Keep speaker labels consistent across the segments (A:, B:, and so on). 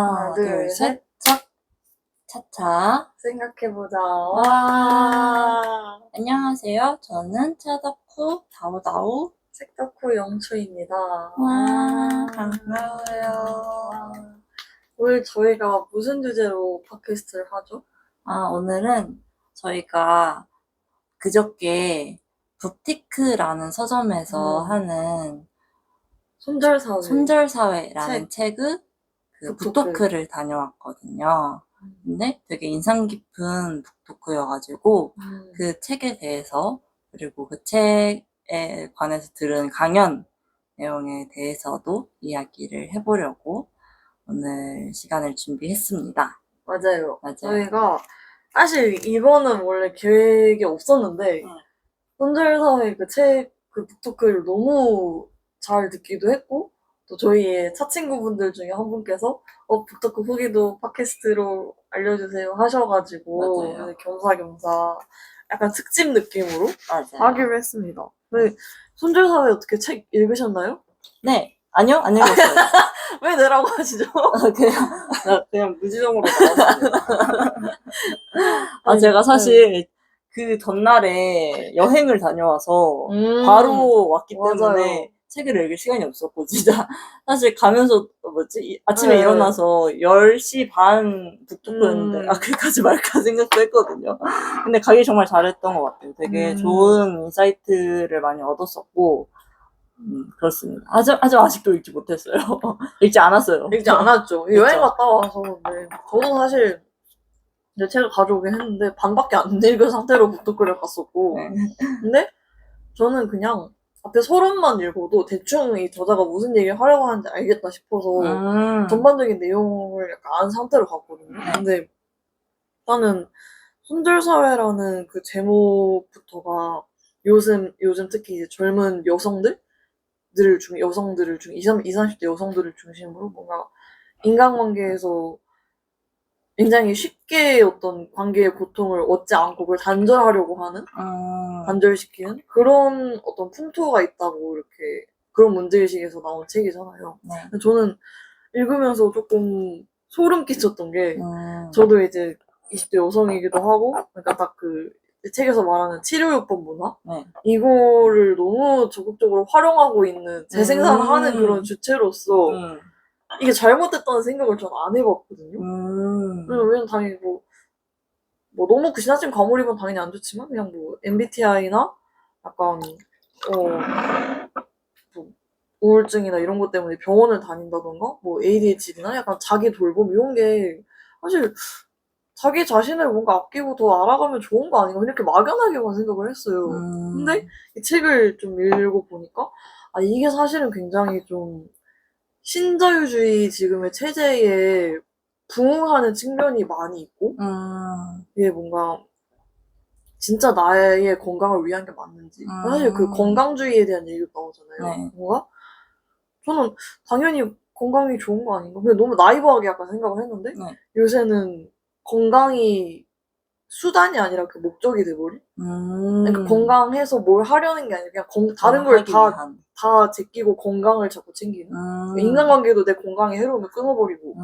A: 하나, 둘, 셋.
B: 짝! 차차.
A: 생각해보자.
B: 와. 안녕하세요. 저는 차덕후 다우다우.
A: 색덕후 영초입니다.
B: 와, 반가워요.
A: 오늘 저희가 무슨 주제로 팟캐스트를 하죠?
B: 오늘은 저희가 그저께 북티크라는 서점에서 하는
A: 손절사회.
B: 손절사회라는 책의 북토크를 다녀왔거든요. 근데 되게 인상 깊은 북토크여가지고 그 책에 대해서 그리고 그 책에 관해서 들은 강연 내용에 대해서도 이야기를 해보려고 오늘 시간을 준비했습니다.
A: 맞아요.
B: 맞아요.
A: 저희가 사실 이번은 원래 계획이 없었는데 손절사회 그 북토크를 너무 잘 듣기도 했고 또 저희의 차친구분들 중에 한 분께서 북토크 후기도 팟캐스트로 알려주세요 하셔가지고
B: 맞아요.
A: 겸사겸사 약간 특집 느낌으로
B: 맞아요.
A: 하기로 했습니다. 네, 손절사회 어떻게 책 읽으셨나요?
B: 네. 아니요? 안 읽었어요.
A: 왜 내라고 하시죠?
B: 그냥 무지성으로 나왔습니다. 제가 사실 그 전날에 여행을 다녀와서 바로 왔기 때문에
A: 맞아요.
B: 책을 읽을 시간이 없었고, 진짜. 사실 가면서, 아침에
A: 네.
B: 일어나서 10시 반 북토크였는데, 그까지 말까 생각도 했거든요. 근데 가기 정말 잘했던 것 같아요. 되게 좋은 인사이트를 많이 얻었었고, 그렇습니다. 아주 아직도 읽지 못했어요. 읽지 않았어요.
A: 읽지 않았죠. 여행 갔다 와서. 네. 저도 사실 내 책을 가져오긴 했는데 반밖에 안 읽은 상태로 북토크를 갔었고
B: 네.
A: 근데 저는 그냥 앞에 서론만 읽어도 대충 이 저자가 무슨 얘기를 하려고 하는지 알겠다 싶어서 전반적인 내용을 약간 안 상태로 갔거든요. 근데 일단은 손절사회라는 그 제목부터가 요즘 특히 이제 젊은 여성들을 중 20, 30대 여성들을 중심으로 뭔가 인간관계에서 굉장히 쉽게 어떤 관계의 고통을 얻지 않고 그걸 단절하려고 하는, 단절시키는 그런 어떤 풍토가 있다고 이렇게 그런 문제의식에서 나온 책이잖아요. 근데 저는 읽으면서 조금 소름 끼쳤던 게 저도 이제 20대 여성이기도 하고 그러니까 딱 그 책에서 말하는 치료요법 문화 이거를 너무 적극적으로 활용하고 있는 재생산하는 그런 주체로서 이게 잘못됐다는 생각을 전 안 해봤거든요. 왜냐면 당연히 뭐 너무 그 지나친 과몰입은 당연히 안 좋지만 그냥 뭐 MBTI나 약간 뭐 우울증이나 이런 것 때문에 병원을 다닌다던가 뭐 ADHD나 약간 자기 돌봄 이런 게 사실 자기 자신을 뭔가 아끼고 더 알아가면 좋은 거 아닌가 이렇게 막연하게만 생각을 했어요. 근데 이 책을 좀 읽어보니까 이게 사실은 굉장히 좀 신자유주의 지금의 체제에 부응하는 측면이 많이 있고 이게 뭔가 진짜 나의 건강을 위한 게 맞는지 사실 그 건강주의에 대한 얘기도 나오잖아요. 뭔가 저는 당연히 건강이 좋은 거 아닌가 근데 너무 나이브하게 약간 생각을 했는데 요새는 건강이 수단이 아니라 그 목적이 돼버린? 그러니까 건강해서 뭘 하려는 게 아니라 그냥 다른 걸 다 제끼고 건강을 자꾸 챙기는? 인간관계도 내 건강에 해로우면 끊어버리고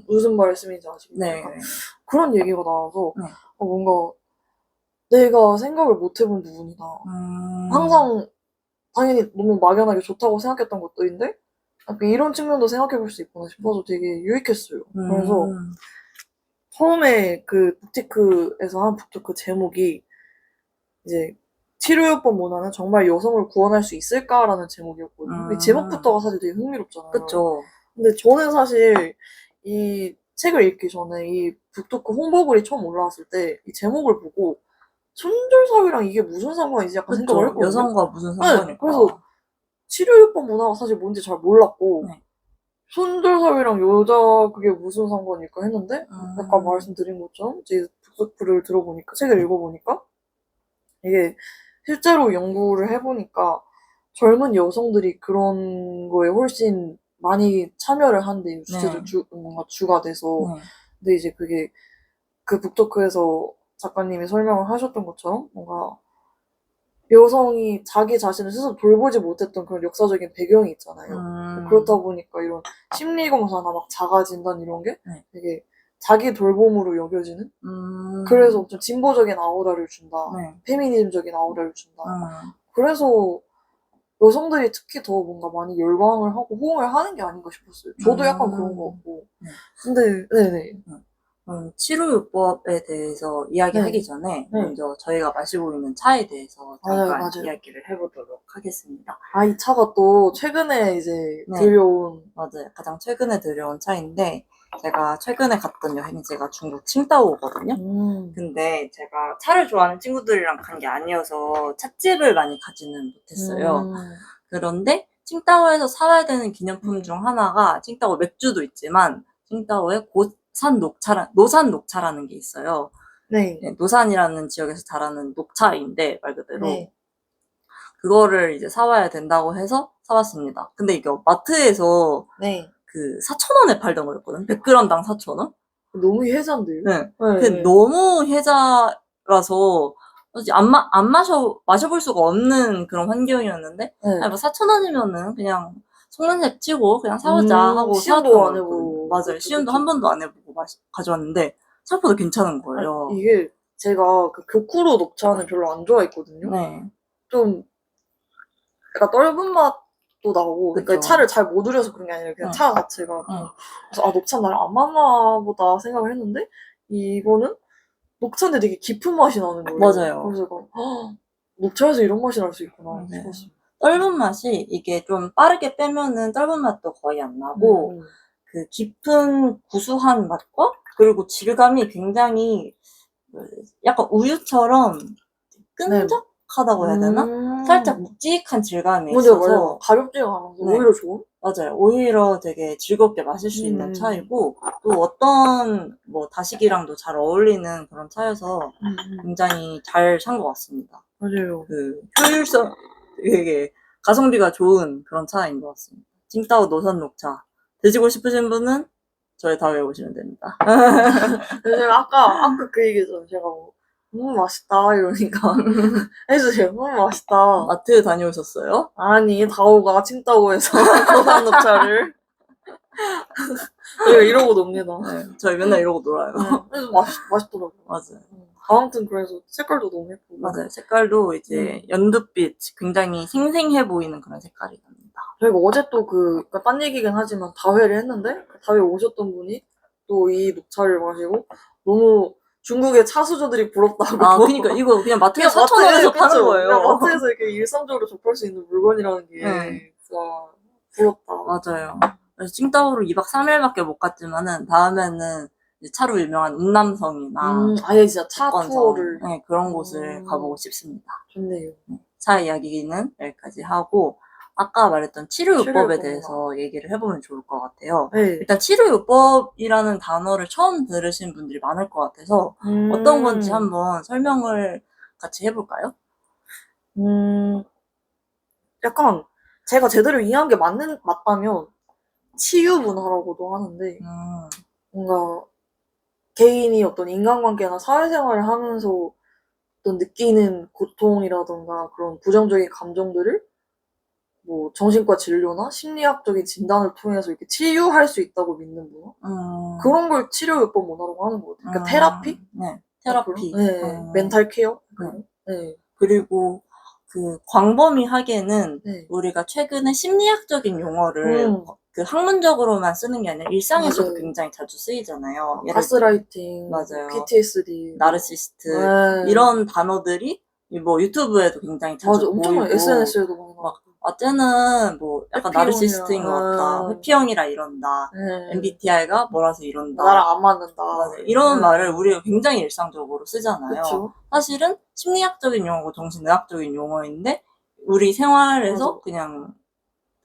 A: 무슨 말씀인지 아시겠죠?
B: 네.
A: 그런 얘기가 나와서 뭔가 내가 생각을 못 해본 부분이다. 항상 당연히 너무 막연하게 좋다고 생각했던 것들인데 약간 이런 측면도 생각해볼 수 있구나 싶어서 되게 유익했어요. 그래서 처음에 그 북티크에서 한 북토크 제목이 이제 치료요법 문화는 정말 여성을 구원할 수 있을까라는 제목이었거든요. 이 제목부터가 사실 되게 흥미롭잖아요.
B: 그쵸.
A: 근데 저는 사실 이 책을 읽기 전에 이 북토크 홍보글이 처음 올라왔을 때 이 제목을 보고 손절사회랑 이게 무슨 상관이지 약간 생각을 했거든요.
B: 여성과 무슨 상관일까?
A: 그래서 치료요법 문화가 사실 뭔지 잘 몰랐고 손절사회랑 여자 그게 무슨 상관일까 했는데 아까 말씀드린 것처럼 이제 북토크를 들어보니까 책을 읽어보니까 이게 실제로 연구를 해보니까 젊은 여성들이 그런 거에 훨씬 많이 참여를 한대요. 뭔가 주가 돼서. 근데 이제 그게 그 북토크에서 작가님이 설명을 하셨던 것처럼 뭔가 여성이 자기 자신을 스스로 돌보지 못했던 그런 역사적인 배경이 있잖아요. 그렇다 보니까 이런 심리검사나 막 자가진단 이런 게
B: 네.
A: 되게 자기 돌봄으로 여겨지는? 그래서 좀 진보적인 아우라를 준다.
B: 네.
A: 페미니즘적인 아우라를 준다.
B: 음.
A: 그래서 여성들이 특히 더 뭔가 많이 열광을 하고 호응을 하는 게 아닌가 싶었어요. 저도 약간 그런 거 같고.
B: 네.
A: 근데, 네네.
B: 치료요법에 대해서 이야기하기
A: 네.
B: 전에
A: 네.
B: 먼저 저희가 마시고 있는 차에 대해서 잠깐
A: 맞아요.
B: 이야기를 해보도록 하겠습니다.
A: 아, 이 차가 또 최근에 이제
B: 네.
A: 들여온.
B: 맞아요. 가장 최근에 들여온 차인데 제가 최근에 갔던 여행지가 중국 칭다오거든요. 근데 제가 차를 좋아하는 친구들이랑 간 게 아니어서 찻집을 많이 가지는 못했어요. 그런데 칭다오에서 사와야 되는 기념품 중 하나가 칭다오 맥주도 있지만 칭다오의 노산 녹차라는 게 있어요.
A: 네.
B: 네, 노산이라는 지역에서 자라는 녹차인데 말 그대로
A: 네.
B: 그거를 이제 사와야 된다고 해서 사왔습니다. 근데 이게 마트에서
A: 네.
B: 그 4,000원에 팔던 거였거든. 100g당 4,000원?
A: 너무 해잔데요?
B: 네.
A: 네.
B: 그 너무 해자라서 안 마셔볼 수가 없는 그런 환경이었는데
A: 네.
B: 아니 뭐 4,000원이면은 그냥 속는셉 치고 그냥 사오자 하고
A: 시음도
B: 사왔던
A: 안 해보고.
B: 거였거든요. 맞아요.
A: 그쵸,
B: 시음도
A: 그쵸.
B: 한 번도 안 해보고 가져왔는데 생각보다 괜찮은 거예요.
A: 아니, 이게 제가 그 교쿠로 녹차는 별로 안 좋아했거든요.
B: 네.
A: 좀 약간 떫은 맛도 나고, 그러니까
B: 그쵸.
A: 차를 잘 못 우려서 그런 게 아니라 그냥
B: 응.
A: 차 자체가.
B: 응.
A: 그래서 아, 녹차 나랑 안 맞나 보다 생각을 했는데 이거는 녹차인데 되게 깊은 맛이 나는 거예요.
B: 맞아요.
A: 그래서 녹차에서 이런 맛이 날 수 있구나
B: 네.
A: 싶었어요.
B: 떫은 맛이 이게 좀 빠르게 빼면은 떫은 맛도 거의 안 나고 그 깊은 구수한 맛과 그리고 질감이 굉장히 약간 우유처럼 끈적하다고 해야 되나? 살짝 묵직한 질감이
A: 맞아요.
B: 있어서
A: 가볍지가 않아서
B: 네.
A: 오히려 좋은?
B: 맞아요. 오히려 되게 즐겁게 마실 수 있는 차이고 또 어떤 뭐 다시기랑도 잘 어울리는 그런 차여서 굉장히 잘 산 것 같습니다.
A: 맞아요.
B: 그 효율성 되게 가성비가 좋은 그런 차인 것 같습니다. 칭따오 노산 녹차 드시고 싶으신 분은 저희 다음에 오시면 됩니다.
A: 근데 제가 아까 그 얘기죠. 제가 뭐 맛있다 이러니까 해주세요. 맛있다.
B: 마트 다녀오셨어요?
A: 아니 다오가 칭따오에서 노산 녹차를 저희가 이러고 놉니다.
B: 네, 저희 맨날 이러고 놀아요.
A: 네. 그래서 맛있더라고요.
B: 맞아요.
A: 아무튼 그래서 색깔도 너무 예쁘고.
B: 맞아요. 색깔도 이제 연두빛 굉장히 생생해 보이는 그런 색깔이 납니다.
A: 저희가 어제 또 그러니까 딴 얘기긴 하지만 다회를 했는데 다회 오셨던 분이 또 이 녹차를 마시고 너무 중국의 차수저들이 부럽다고.
B: 아, 그니까 이거 그냥 마트에 4,000원에서 파는 거예요.
A: 그냥 마트에서 이렇게 일상적으로 접할 수 있는 물건이라는 게 진짜 부럽다.
B: 맞아요. 그래서 칭따오를 2박 3일밖에 못 갔지만은 다음에는 이제 차로 유명한 운남성이나
A: 아예 진짜 차
B: 북건성,
A: 투어를.
B: 네, 그런 곳을 가보고 싶습니다.
A: 좋네요.
B: 차 이야기는 여기까지 하고 아까 말했던 치료요법에
A: 치료요법이나.
B: 대해서 얘기를 해보면 좋을 것 같아요.
A: 네.
B: 일단 치료요법이라는 단어를 처음 들으신 분들이 많을 것 같아서 어떤 건지 한번 설명을 같이 해볼까요?
A: 약간 제가 제대로 이해한 게 맞다면 치유문화라고도 하는데 뭔가 개인이 어떤 인간관계나 사회생활을 하면서 어떤 느끼는 고통이라던가 그런 부정적인 감정들을 뭐 정신과 진료나 심리학적인 진단을 통해서 이렇게 치유할 수 있다고 믿는 문화? 그런 걸 치료요법 문화라고 하는 것 같아요. 그러니까 테라피?
B: 네, 테라피.
A: 네, 멘탈 케어?
B: 네. 그리고 그 광범위하게는 우리가 최근에 심리학적인 용어를 그 학문적으로만 쓰는 게 아니라 일상에서도
A: 맞아요.
B: 굉장히 자주 쓰이잖아요.
A: 가스라이팅,
B: 맞아요.
A: PTSD,
B: 나르시스트 이런 단어들이 뭐 유튜브에도 굉장히 자주 보이고
A: SNS에도 많이 나오고
B: 어제는 뭐 약간 나르시스트인 것 같다. 회피형이라 이런다. MBTI가 뭐라서 이런다.
A: 나랑 안 맞는다.
B: 맞아. 이런 말을 우리가 굉장히 일상적으로 쓰잖아요.
A: 그쵸?
B: 사실은 심리학적인 용어고 정신의학적인 용어인데 우리 생활에서
A: 맞아.
B: 그냥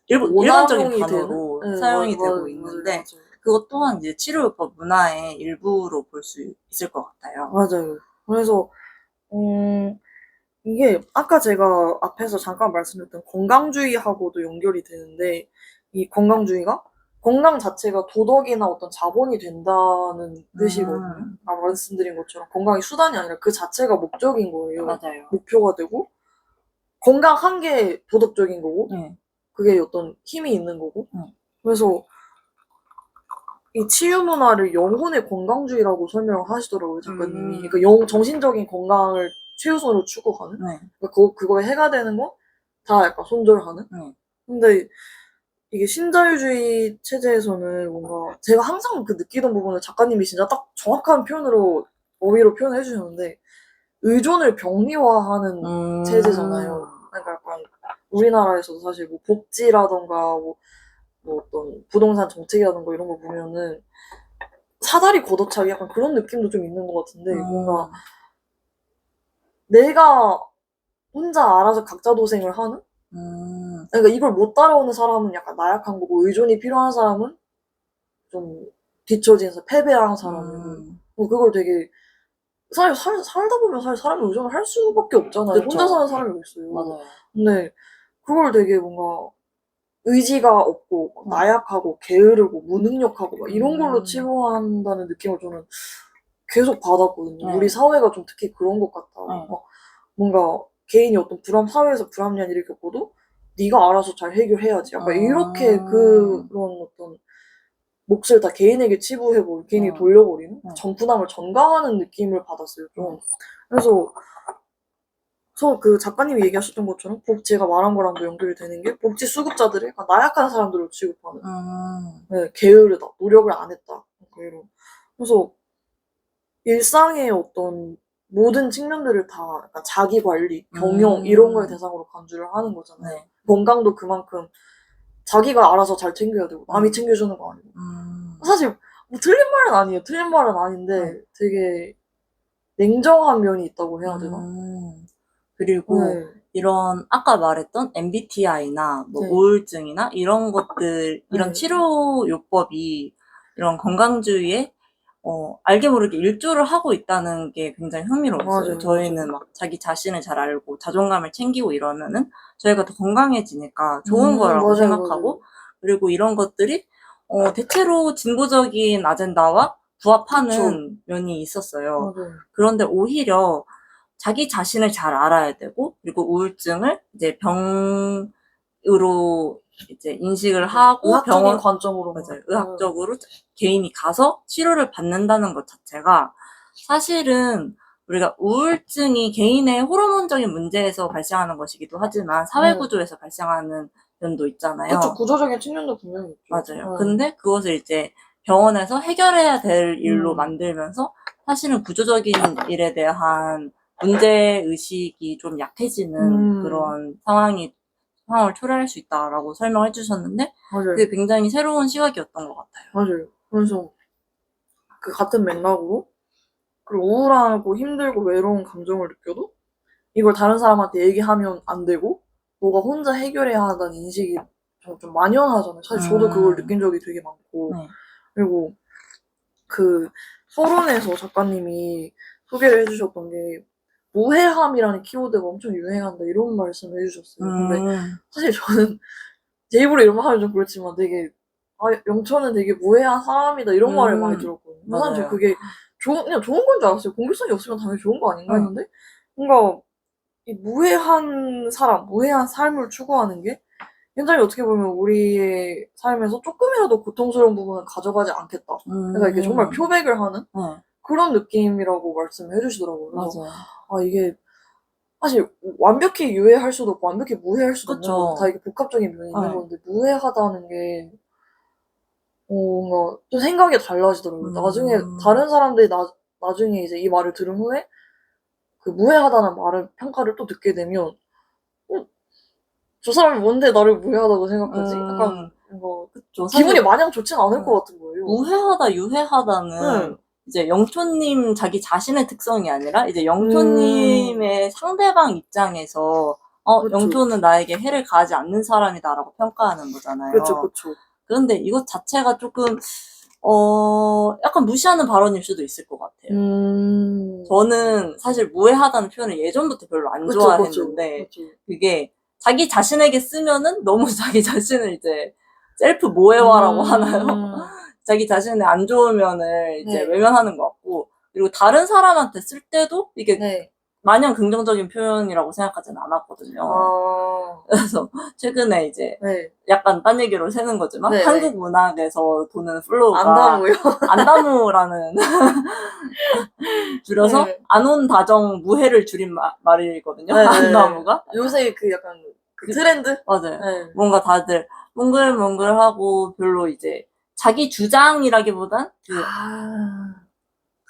B: 일반적인
A: 오남용이
B: 단어로
A: 되는?
B: 사용이 되고
A: 맞아요.
B: 있는데
A: 맞아요.
B: 그것 또한 이제 치료요법 문화의 일부로 볼 수 있을 것 같아요.
A: 맞아요. 그래서 이게 아까 제가 앞에서 잠깐 말씀드렸던 건강주의하고도 연결이 되는데 이 건강주의가 건강 자체가 도덕이나 어떤 자본이 된다는 뜻이거든요. 아까 말씀드린 것처럼 건강이 수단이 아니라 그 자체가 목적인 거예요.
B: 맞아요.
A: 목표가 되고 건강한 게 도덕적인 거고,
B: 네.
A: 그게 어떤 힘이 있는 거고.
B: 네.
A: 그래서 이 치유 문화를 영혼의 건강주의라고 설명을 하시더라고요, 작가님이. 그러니까 정신적인 건강을 최우선으로 추구하는.
B: 네.
A: 그러니까 그거에 해가 되는 거 다 약간 손절하는.
B: 네.
A: 근데 이게 신자유주의 체제에서는 뭔가 제가 항상 그 느끼던 부분을 작가님이 진짜 딱 정확한 표현으로 어휘로 표현해 주셨는데 의존을 병리화하는 체제잖아요. 그러니까 약간 우리나라에서도 사실 뭐 복지라던가 뭐 어떤 부동산 정책이라던가 이런 거 보면은 사다리 걷어차기 약간 그런 느낌도 좀 있는 것 같은데 뭔가 내가 혼자 알아서 각자 도생을 하는? 그러니까 이걸 못 따라오는 사람은 약간 나약한 거고 의존이 필요한 사람은 좀 뒤처지면서 패배한 사람이고 그걸 되게 살다 보면 사실 사람이 의존을 할 수밖에 없잖아요.
B: 그쵸.
A: 혼자 사는 사람이 어딨어요.
B: 맞아요.
A: 근데 그걸 되게 뭔가 의지가 없고 나약하고 게으르고 무능력하고 막 이런 걸로 치부한다는 느낌을 저는 계속 받았거든요. 우리 사회가 좀 특히 그런 것 같다. 뭔가 개인이 어떤 사회에서 불합리한 일을 겪어도 네가 알아서 잘 해결해야지. 약간 이렇게 그런 어떤 몫을 다 개인에게 치부해버리고 개인에게 돌려버리는 전부담을 전가하는 느낌을 받았어요. 좀. 그래서 그 작가님이 얘기하셨던 것처럼 제가 말한 거랑도 연결이 되는 게 복지 수급자들이 나약한 사람들을 취급하는 네, 게으르다, 노력을 안 했다 이런. 그래서 일상의 어떤 모든 측면들을 다 약간 자기 관리, 경영 이런 걸 대상으로 간주를 하는 거잖아요.
B: 네.
A: 건강도 그만큼 자기가 알아서 잘 챙겨야 되고 남이 챙겨주는 거 아니고. 사실 뭐 틀린 말은 아니에요. 틀린 말은 아닌데 되게 냉정한 면이 있다고 해야 되나?
B: 그리고
A: 네.
B: 이런 아까 말했던 MBTI나 뭐
A: 네.
B: 우울증이나 이런 것들, 이런
A: 네.
B: 치료요법이 이런 건강주의에 알게 모르게 일조를 하고 있다는 게 굉장히 흥미로웠어요.
A: 맞아요,
B: 저희는
A: 맞아요.
B: 막 자기 자신을 잘 알고 자존감을 챙기고 이러면은 저희가 더 건강해지니까 좋은 거라고
A: 맞아요,
B: 생각하고
A: 맞아요.
B: 그리고 이런 것들이 대체로 진보적인 아젠다와 부합하는
A: 그쵸.
B: 면이 있었어요.
A: 맞아요.
B: 그런데 오히려 자기 자신을 잘 알아야 되고 그리고 우울증을 이제 병으로 이제 인식을 하고
A: 의학적인
B: 병원
A: 관점으로
B: 맞아요. 의학적으로 개인이 가서 치료를 받는다는 것 자체가 사실은 우리가 우울증이 개인의 호르몬적인 문제에서 발생하는 것이기도 하지만 사회구조에서 발생하는 면도 있잖아요.
A: 그쵸, 구조적인 측면도 분명히 있죠.
B: 맞아요. 근데 그것을 이제 병원에서 해결해야 될 일로 만들면서 사실은 구조적인 일에 대한 문제의식이 좀 약해지는 그런 상황을 초래할 수 있다라고 설명해 주셨는데
A: 맞아요.
B: 그게 굉장히 새로운 시각이었던 것 같아요.
A: 맞아요. 그래서 그 같은 맥락으로 그리고 우울하고 힘들고 외로운 감정을 느껴도 이걸 다른 사람한테 얘기하면 안 되고 너가 혼자 해결해야 한다는 인식이 좀 만연하잖아요. 사실 저도 그걸 느낀 적이 되게 많고 그리고 그 서론에서 작가님이 소개를 해주셨던 게 무해함이라는 키워드가 엄청 유행한다 이런 말씀을 해주셨어요. 근데 사실 저는 제 입으로 이런 말 하면 좀 그렇지만 되게 영철은 되게 무해한 사람이다 이런 말을 많이 들었거든요. 사실 저 그게 그냥 좋은 건 줄 알았어요. 공격성이 없으면 당연히 좋은 거 아닌가 했는데 뭔가 이 무해한 사람, 무해한 삶을 추구하는 게 굉장히 어떻게 보면 우리의 삶에서 조금이라도 고통스러운 부분을 가져가지 않겠다. 그러니까 이게 정말 표백을 하는 그런 느낌이라고 말씀을 해주시더라고요. 그래서 이게 사실 완벽히 유해할 수도 없고 완벽히 무해할 수도 없는 거고 다 이게 복합적인 면이 있는 건데 무해하다는 게 뭔가 좀 생각이 달라지더라고요. 나중에 다른 사람들이 나중에 이제 이 말을 들은 후에 그 무해하다는 말을 평가를 또 듣게 되면 저 사람이 뭔데 나를 무해하다고 생각하지? 약간 기분이 마냥 좋진 않을 것 같은 거예요.
B: 무해하다, 유해하다는 이제 영초님 자기 자신의 특성이 아니라 이제 영초님의 상대방 입장에서 영초는 나에게 해를 가하지 않는 사람이다라고 평가하는 거잖아요.
A: 그렇죠.
B: 그런데 이것 자체가 조금 약간 무시하는 발언일 수도 있을 것 같아요. 저는 사실 무해하다는 표현을 예전부터 별로 안 좋아했는데 그게 자기 자신에게 쓰면은 너무 자기 자신을 이제 셀프 모해화라고 하나요? 자기 자신의 안 좋은 면을 이제 외면하는 것 같고 그리고 다른 사람한테 쓸 때도 이게 마냥 긍정적인 표현이라고 생각하진 않았거든요. 그래서 최근에 이제
A: 네.
B: 약간 딴 얘기로 새는 거지만
A: 네,
B: 한국 문학에서 도는 플로우가
A: 안다무요.
B: 안다무라는 줄여서
A: 네.
B: 안온 다정 무해를 줄인 말이거든요.
A: 네, 네.
B: 안다무가.
A: 요새 그 약간 그 트렌드?
B: 맞아요.
A: 네.
B: 뭔가 다들 몽글몽글하고 별로 이제 자기 주장이라기보단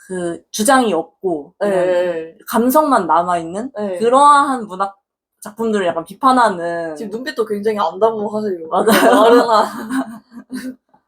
B: 그 주장이 없고 그냥
A: 네.
B: 감성만 남아있는
A: 네.
B: 그러한 문학 작품들을 약간 비판하는.
A: 지금 눈빛도 굉장히 안다무 하세요.
B: 맞아요.
A: 나른한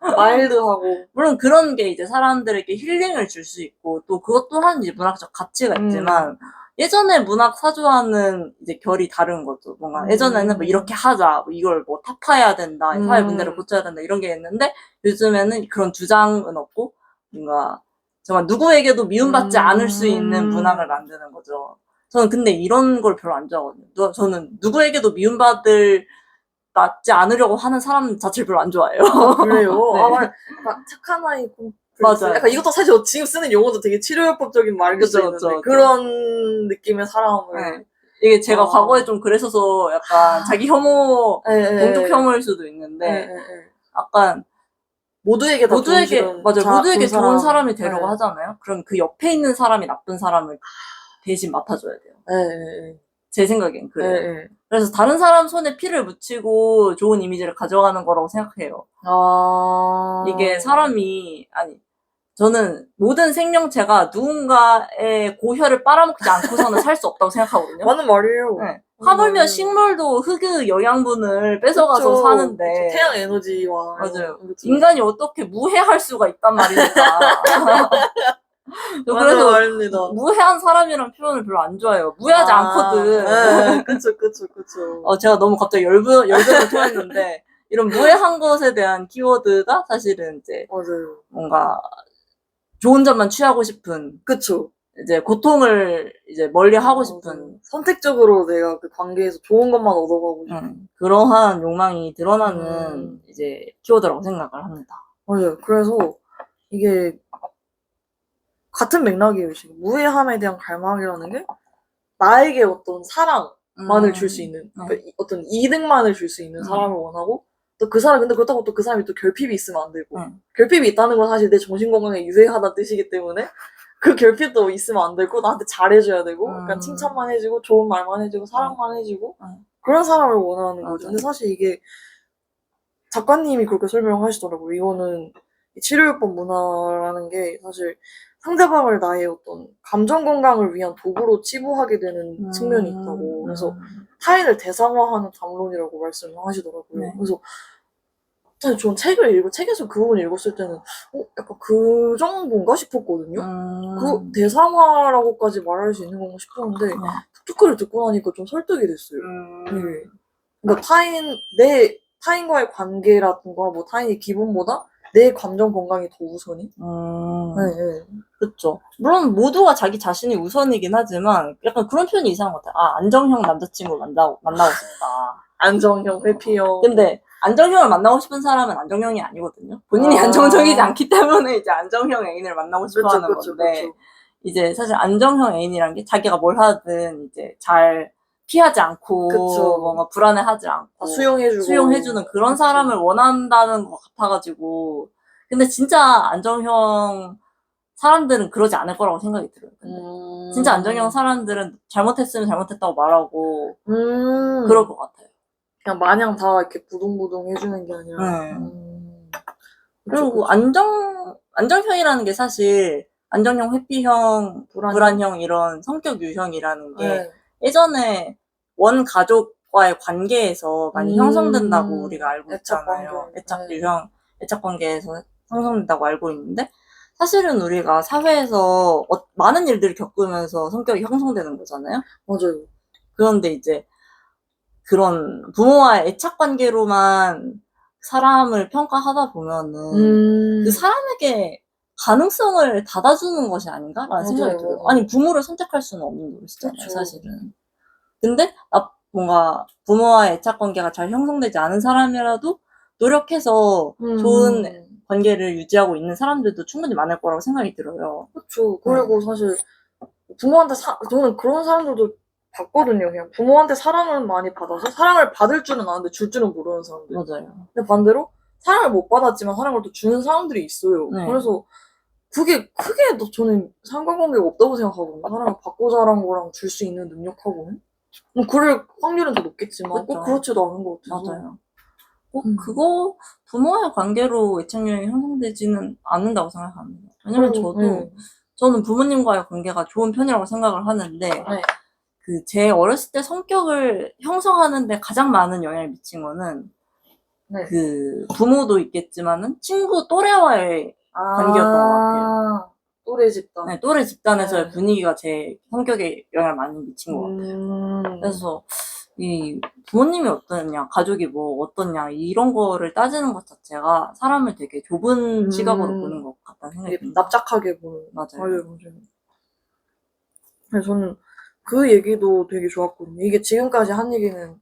A: 마일드하고.
B: 물론 그런 게 이제 사람들에게 힐링을 줄 수 있고 또 그것 또한 이제 문학적 가치가 있지만 예전에 문학 사조하는 이제 결이 다른 거죠. 뭔가 예전에는 뭐 이렇게 하자, 뭐 이걸 뭐 타파해야 된다, 사회 문제를 고쳐야 된다 이런 게 있는데 요즘에는 그런 주장은 없고 뭔가 정말 누구에게도 미움받지 않을 수 있는 문학을 만드는 거죠. 저는 근데 이런 걸 별로 안 좋아하거든요. 저는 누구에게도 받지 않으려고 하는 사람 자체를 별로 안 좋아해요.
A: 그래요?
B: 네.
A: 막 착한 아이
B: 맞아요.
A: 약간 이것도 사실 지금 쓰는 용어도 되게 치료요법적인 말일 수 있는데
B: 그쵸.
A: 그런 느낌의 사람을.
B: 네. 이게 제가 과거에 좀 그랬어서 약간 자기 혐오, 공적 혐오일 수도 있는데 약간 모두에게 좋은 사람이 되려고 하잖아요. 그럼 그 옆에 있는 사람이 나쁜 사람을 대신 맡아줘야 돼요. 제 생각엔 그래요. 그래서 다른 사람 손에 피를 묻히고 좋은 이미지를 가져가는 거라고 생각해요. 이게 저는 모든 생명체가 누군가의 고혈을 빨아먹지 않고서는 살 수 없다고 생각하거든요.
A: 맞는 말이에요.
B: 네. 하물며 식물도 흑의 영양분을 뺏어가서
A: 그쵸.
B: 사는데.
A: 그쵸. 태양 에너지와.
B: 맞아요. 인간이 어떻게 무해할 수가 있단 말입니까. 그래서
A: 말입니다.
B: 무해한 사람이란 표현을 별로 안 좋아해요. 무해하지 않거든.
A: 네, 그쵸.
B: 제가 너무 갑자기 열변을 토했는데 이런 무해한 것에 대한 키워드가 사실은 이제
A: 맞아요.
B: 뭔가 좋은 점만 취하고 싶은.
A: 그쵸.
B: 이제 고통을 이제 멀리 하고 싶은.
A: 선택적으로 내가 그 관계에서 좋은 것만 얻어가고 싶은.
B: 그러한 욕망이 드러나는 이제 키워드라고 생각을 합니다.
A: 맞아요. 그래서 이게 같은 맥락이에요. 지금 무해함에 대한 갈망이라는 게 나에게 어떤 사랑만을 줄 수 있는, 그러니까 어떤 이득만을 줄 수 있는 사람을 원하고, 또 그 사람, 근데 그렇다고 또 그 사람이 또 결핍이 있으면 안 되고, 결핍이 있다는 건 사실 내 정신건강에 유해하다는 뜻이기 때문에 그 결핍도 있으면 안 되고, 나한테 잘해줘야 되고, 약간 칭찬만 해주고, 좋은 말만 해주고, 사랑만 해주고, 그런 사람을 원하는 거죠. 근데 사실 이게 작가님이 그렇게 설명하시더라고요. 이거는 치료요법 문화라는 게 사실 상대방을 나의 어떤 감정 건강을 위한 도구로 치부하게 되는 측면이 있다고. 그래서 타인을 대상화하는 담론이라고 말씀을 하시더라고요. 그래서 사실 전 책에서 그 부분을 읽었을 때는 약간 그 정도인가 싶었거든요. 그 대상화라고까지 말할 수 있는 건가 싶었는데 툭툭을 듣고 나니까 좀 설득이 됐어요. 네. 그러니까 타인과의 관계라든가 뭐 타인의 기분보다 내 감정 건강이 더 우선이? 네.
B: 그쵸. 물론 모두가 자기 자신이 우선이긴 하지만 약간 그런 표현이 이상한 것 같아요. 안정형 남자친구 만나고 싶다.
A: 안정형, 회피형.
B: 근데 안정형을 만나고 싶은 사람은 안정형이 아니거든요. 본인이 안정적이지 않기 때문에 이제 안정형 애인을 만나고 싶어 하는 건데 이제 사실 안정형 애인이란 게 자기가 뭘 하든 이제 잘 피하지 않고 뭔가 불안해하지 않고 수용해주는 그런 사람을 원한다는 것 같아가지고. 근데 진짜 안정형 사람들은 그러지 않을 거라고 생각이 들어요. 근데 진짜 안정형 사람들은 잘못했으면 잘못했다고 말하고 그럴 것 같아요.
A: 그냥 마냥 다 이렇게 부둥부둥 해주는 게 아니라.
B: 그리고 안정형이라는 게 사실 안정형, 회피형, 불안형 이런 성격 유형이라는 게 예전에 원 가족과의 관계에서 많이 형성된다고 우리가 알고 있잖아요. 애착 관계에서 형성된다고 알고 있는데 사실은 우리가 사회에서 많은 일들을 겪으면서 성격이 형성되는 거잖아요.
A: 맞아요.
B: 그런데 이제 그런 부모와의 애착 관계로만 사람을 평가하다 보면은 그 사람에게 가능성을 닫아주는 것이 아닌가라는 생각이 들어요. 아니 부모를 선택할 수는 없는 노릇이잖아요, 사실은. 근데 뭔가 부모와의 애착 관계가 잘 형성되지 않은 사람이라도 노력해서 좋은 관계를 유지하고 있는 사람들도 충분히 많을 거라고 생각이 들어요.
A: 그렇죠. 그리고 사실 부모한테 저는 그런 사람들도 봤거든요. 그냥 부모한테 사랑을 많이 받아서 사랑을 받을 줄은 아는데 줄 줄은 모르는 사람들.
B: 맞아요.
A: 근데 반대로 사랑을 못 받았지만 사랑을 또 주는 사람들이 있어요.
B: 네.
A: 그래서 그게 크게 저는 상관관계가 없다고 생각하거든요. 사랑을 받고 자란 거랑 줄 수 있는 능력하고는. 그럴 확률은 더 높겠지만 꼭
B: 그쵸.
A: 그렇지도 않은 것 같아서.
B: 맞아요. 그거 부모의 관계로 애착력이 형성되지는 않는다고 생각합니다. 왜냐면 저는 부모님과의 관계가 좋은 편이라고 생각을 하는데,
A: 네.
B: 제 어렸을 때 성격을 형성하는데 가장 많은 영향을 미친 거는,
A: 네.
B: 부모도 있겠지만은 친구 또래와의 관계였던 것 같아요.
A: 또래 집단.
B: 네, 또래 집단에서의
A: 네.
B: 분위기가 제 성격에 영향을 많이 미친 것 같아요. 그래서 이 부모님이 어떠냐, 가족이 뭐 어떠냐 이런 거를 따지는 것 자체가 사람을 되게 좁은 시각으로 보는 것 같다는 생각이 듭니다.
A: 납작하게 보는.
B: 맞아요.
A: 그래서 저는 그 얘기도 되게 좋았거든요. 이게 지금까지 한 얘기는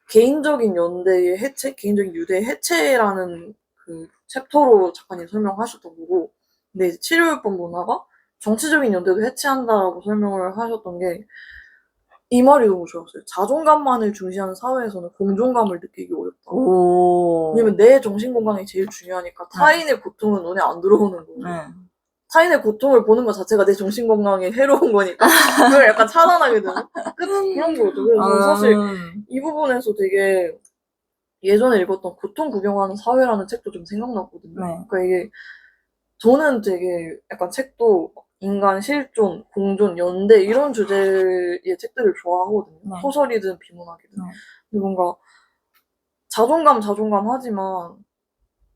A: 개인적인 연대의 해체, 개인적인 유대의 해체라는 그 챕터로 작가님 설명하셨던 거고, 근데 이제 치료요법 문화가 정치적인 연대도 해체한다라고 설명을 하셨던 게, 이 말이 너무 좋았어요. 자존감만을 중시하는 사회에서는 공존감을 느끼기 어렵다. 왜냐면 내 정신 건강이 제일 중요하니까 타인의 고통은 눈에 안 들어오는 거고, 타인의 고통을 보는 것 자체가 내 정신 건강에 해로운 거니까 그걸 약간 차단하게 되는 그런 거죠. 그래서 저는 사실 이 부분에서 되게 예전에 읽었던 고통 구경하는 사회라는 책도 좀 생각났거든요. 그러니까 이게 저는 되게 약간 책도 인간 실존, 공존, 연대 이런 주제의 책들을 좋아하거든요. 소설이든 비문학이든. 근데 뭔가 자존감 하지만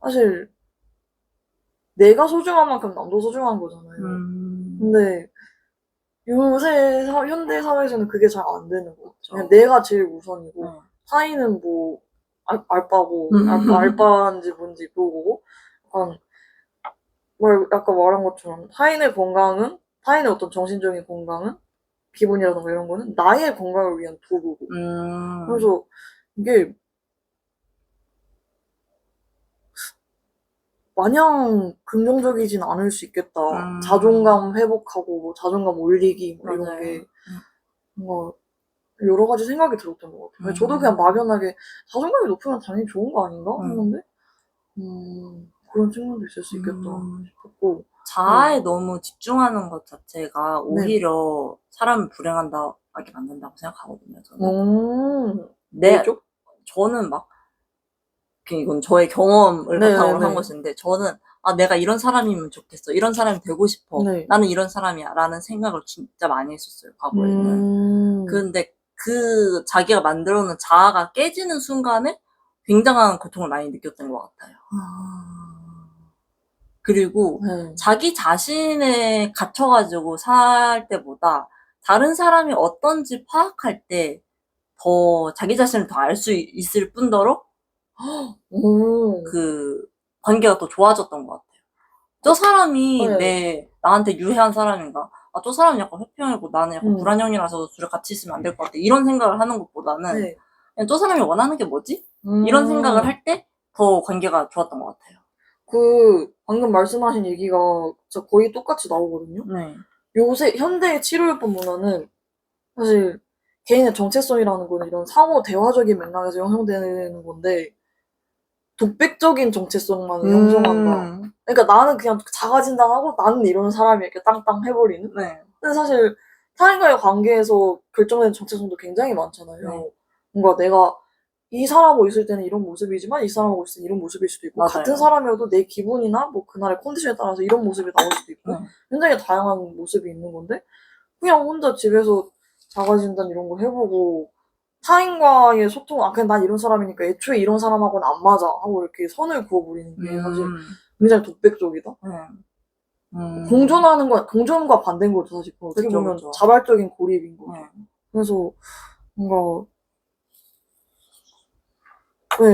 A: 사실 내가 소중한 만큼 남도 소중한 거잖아요. 근데 요새 현대 사회에서는 그게 잘 안 되는 거 같아요. 그냥 내가 제일 우선이고 타인은 뭐 알바고 알바인지 뭔지 모르고 약간 말한 것처럼 타인의 어떤 정신적인 건강은 기분이라던가 이런 거는 나의 건강을 위한 도구고. 그래서 이게 마냥 긍정적이진 않을 수 있겠다. 자존감 회복하고 뭐 자존감 올리기 뭐 이런 게 뭔가 여러 가지 생각이 들었던 것 같아요. 저도 그냥 막연하게 자존감이 높으면 당연히 좋은 거 아닌가 했는데 그런 측면도 있을 수 있겠다 싶었고.
B: 자아에 너무 집중하는 것 자체가 오히려 사람을 불행하게 만든다고 생각하거든요. 저는.
A: 왜죠?
B: 저는 이건 저의 경험을 바탕으로 한 것인데, 저는 내가 이런 사람이면 좋겠어, 이런 사람이 되고 싶어, 나는 이런 사람이야 라는 생각을 진짜 많이 했었어요, 과거에는. 근데 자기가 만들어놓은 자아가 깨지는 순간에 굉장한 고통을 많이 느꼈던 것 같아요. 그리고 자기 자신에 gat혀가지고 살 때보다 다른 사람이 어떤지 파악할 때 더 자기 자신을 더 알 수 있을 뿐더러 관계가 더 좋아졌던 것 같아요. 저 사람이 나한테 유해한 사람인가? 저 사람은 약간 회피형이고 나는 약간 불안형이라서 둘이 같이 있으면 안 될 것 같아. 이런 생각을 하는 것보다는 그냥 저 사람이 원하는 게 뭐지? 이런 생각을 할 때 더 관계가 좋았던 것 같아요.
A: 방금 말씀하신 얘기가 진짜 거의 똑같이 나오거든요. 요새 현대의 치료요법 문화는 사실 개인의 정체성이라는 거는 이런 상호 대화적인 맥락에서 형성되는 건데 독백적인 정체성만 형성한다. 그러니까 나는 그냥 자가진단하고 나는 이런 사람이 이렇게 땅땅 해버리는. 근데 사실 타인과의 관계에서 결정되는 정체성도 굉장히 많잖아요. 뭔가 내가 이 사람하고 있을 때는 이런 모습이지만 이 사람하고 있을 때는 이런 모습일 수도 있고 같은 사람이어도 내 기분이나 뭐 그날의 컨디션에 따라서 이런 모습이 나올 수도 있고 굉장히 다양한 모습이 있는 건데 그냥 혼자 집에서 자가진단 이런 거 해보고 타인과의 소통, 그냥 난 이런 사람이니까 애초에 이런 사람하고는 안 맞아 하고 이렇게 선을 그어버리는 게 사실 굉장히 독백적이다. 공존과 반대인 거죠, 사실. 어떻게 보면 자발적인 고립인 거죠. 그래서 뭔가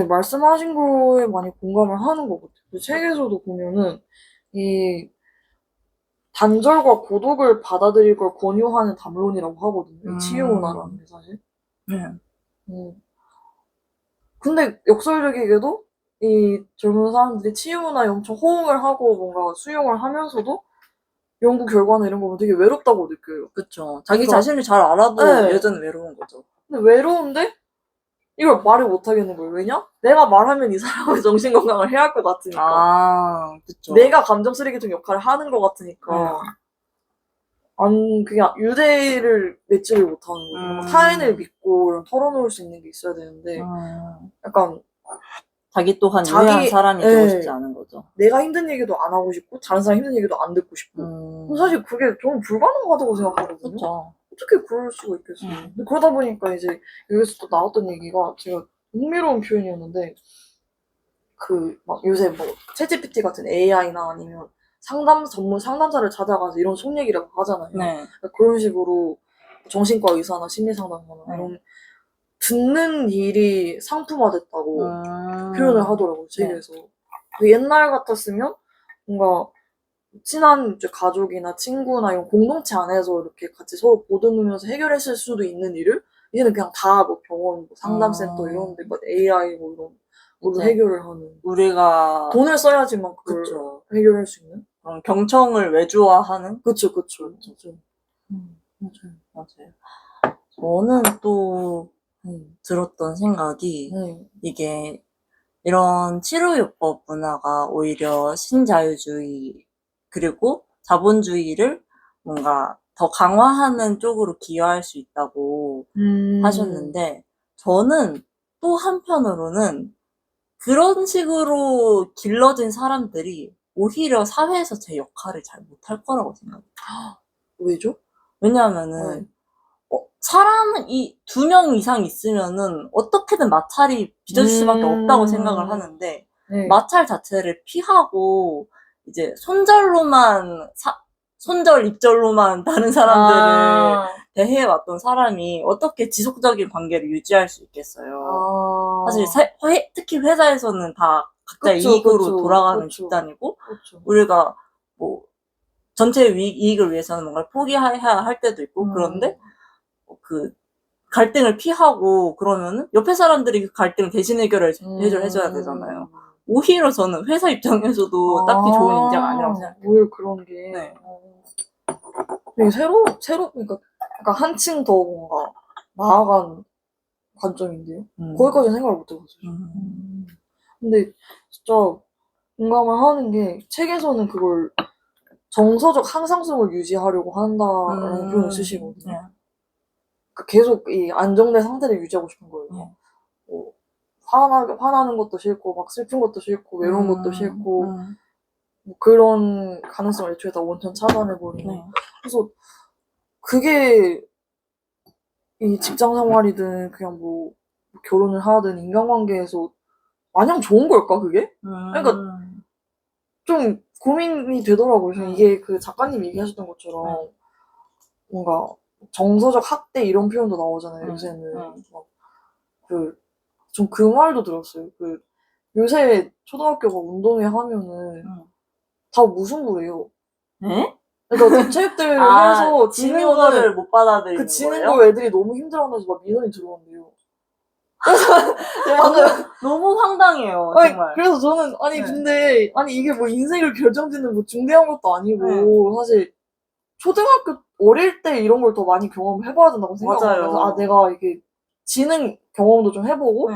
A: 말씀하신 거에 많이 공감을 하는 것 같아요. 책에서도 보면은 이 단절과 고독을 받아들일 걸 권유하는 담론이라고 하거든요. 치유 문화라는 게 사실. 근데 역설적이게도 이 젊은 사람들이 치유 문화에 엄청 호응을 하고 뭔가 수용을 하면서도 연구 결과나 이런 거 보면 되게 외롭다고 느껴요.
B: 그쵸. 자기
A: 그래서-
B: 자신을 잘 알아도
A: 네.
B: 여전히 외로운 거죠.
A: 근데 외로운데 이걸 말을 못 하겠는 거예요. 왜냐? 내가 말하면 이 사람의 정신 건강을 해야 할 것 같으니까.
B: 아, 그쵸.
A: 내가 감정 쓰레기통 역할을 하는 것 같으니까. 그냥 유대를 맺지를 못하는 거죠. 뭔가 타인을 믿고 이런 털어놓을 수 있는 게 있어야 되는데, 약간
B: 자기 또한
A: 자기-
B: 유해한 사람이
A: 네.
B: 되고 싶지 않은 거죠.
A: 내가 힘든 얘기도 안 하고 싶고, 다른 사람 힘든 얘기도 안 듣고 싶고. 사실 그게 저는 불가능하다고 생각하거든요.
B: 그쵸.
A: 어떻게 그럴 수가 있겠어요. 근데 그러다 보니까 이제 여기서 또 나왔던 얘기가 제가 흥미로운 표현이었는데, 막 요새 뭐, 챗GPT 같은 AI나 아니면 전문 상담사를 찾아가서 이런 속 얘기를 하잖아요.
B: 네.
A: 그런 식으로 정신과 의사나 심리상담사나 이런 듣는 일이 상품화됐다고 표현을 하더라고요, 책에서. 그 옛날 같았으면 뭔가 친한 이제 가족이나 친구나 이런 공동체 안에서 이렇게 같이 서로 보듬으면서 해결했을 수도 있는 일을 이제는 그냥 다 뭐 병원, 뭐 상담센터 이런 데 뭐 AI 뭐 이런 걸로
B: 그쵸.
A: 해결을 하는.
B: 우리가
A: 돈을 써야지만 그걸
B: 그쵸.
A: 해결할 수 있는?
B: 그런 경청을 외주화하는?
A: 그쵸.
B: 맞아요. 저는 또 들었던 생각이 이게 이런 치료요법 문화가 오히려 신자유주의 그리고 자본주의를 뭔가 더 강화하는 쪽으로 기여할 수 있다고 하셨는데 저는 또 한편으로는 그런 식으로 길러진 사람들이 오히려 사회에서 제 역할을 잘 못할 거라고 생각해요.
A: 왜죠?
B: 왜냐하면은 사람은 이 2명 이상 있으면은 어떻게든 마찰이 빚어질 수밖에 없다고 생각을 하는데 마찰 자체를 피하고 이제 손절 입절로만 다른 사람들을 대해왔던 사람이 어떻게 지속적인 관계를 유지할 수 있겠어요. 사실 특히 회사에서는 다 각자의 이익으로 돌아가는 집단이고 우리가 뭐 전체 이익을 위해서는 뭔가를 포기해야 할 때도 있고 그런데 그 갈등을 피하고 그러면은 옆에 사람들이 그 갈등을 대신 해줘야 되잖아요. 오히려 저는 회사 입장에서도 딱히 좋은 인재가 아니라고 생각해요.
A: 오히려 그런 게. 되게 그러니까 한층 더 뭔가 나아간 관점인데요. 거기까지는 생각을 못 해봤어요. 근데 진짜 공감을 하는 게 책에서는 그걸 정서적 항상성을 유지하려고 한다라는 표현을 쓰시거든요. 그러니까 계속 이 안정된 상태를 유지하고 싶은 거예요. 뭐 화나는 것도 싫고 막 슬픈 것도 싫고 외로운 것도 싫고 뭐 그런 가능성을 애초에 다 원천 차단해버리는. 그래서 그게 이 직장 생활이든 그냥 뭐 결혼을 하든 인간관계에서 마냥 좋은 걸까 그게? 그러니까 좀 고민이 되더라고요. 이게 그 작가님 얘기하셨던 것처럼 뭔가 정서적 학대 이런 표현도 나오잖아요. 요새는 막 좀 그 말도 들었어요. 요새 초등학교가 운동회 하면은 다 무승부래요.
B: 네?
A: 그러니까 체육대회를 해서
B: 지는 거를 못 받아들이는
A: 그 지는
B: 거예요?
A: 거 애들이 너무 힘들어하면서 막 민원이 들어온대요. 그래서
B: 너무 황당해요,
A: 아니,
B: 정말.
A: 그래서 저는 근데 이게 뭐 인생을 결정짓는 뭐 중대한 것도 아니고 사실 초등학교 어릴 때 이런 걸 더 많이 경험해봐야 된다고 생각해요. 그래서 내가 이게 지는 경험도 좀 해보고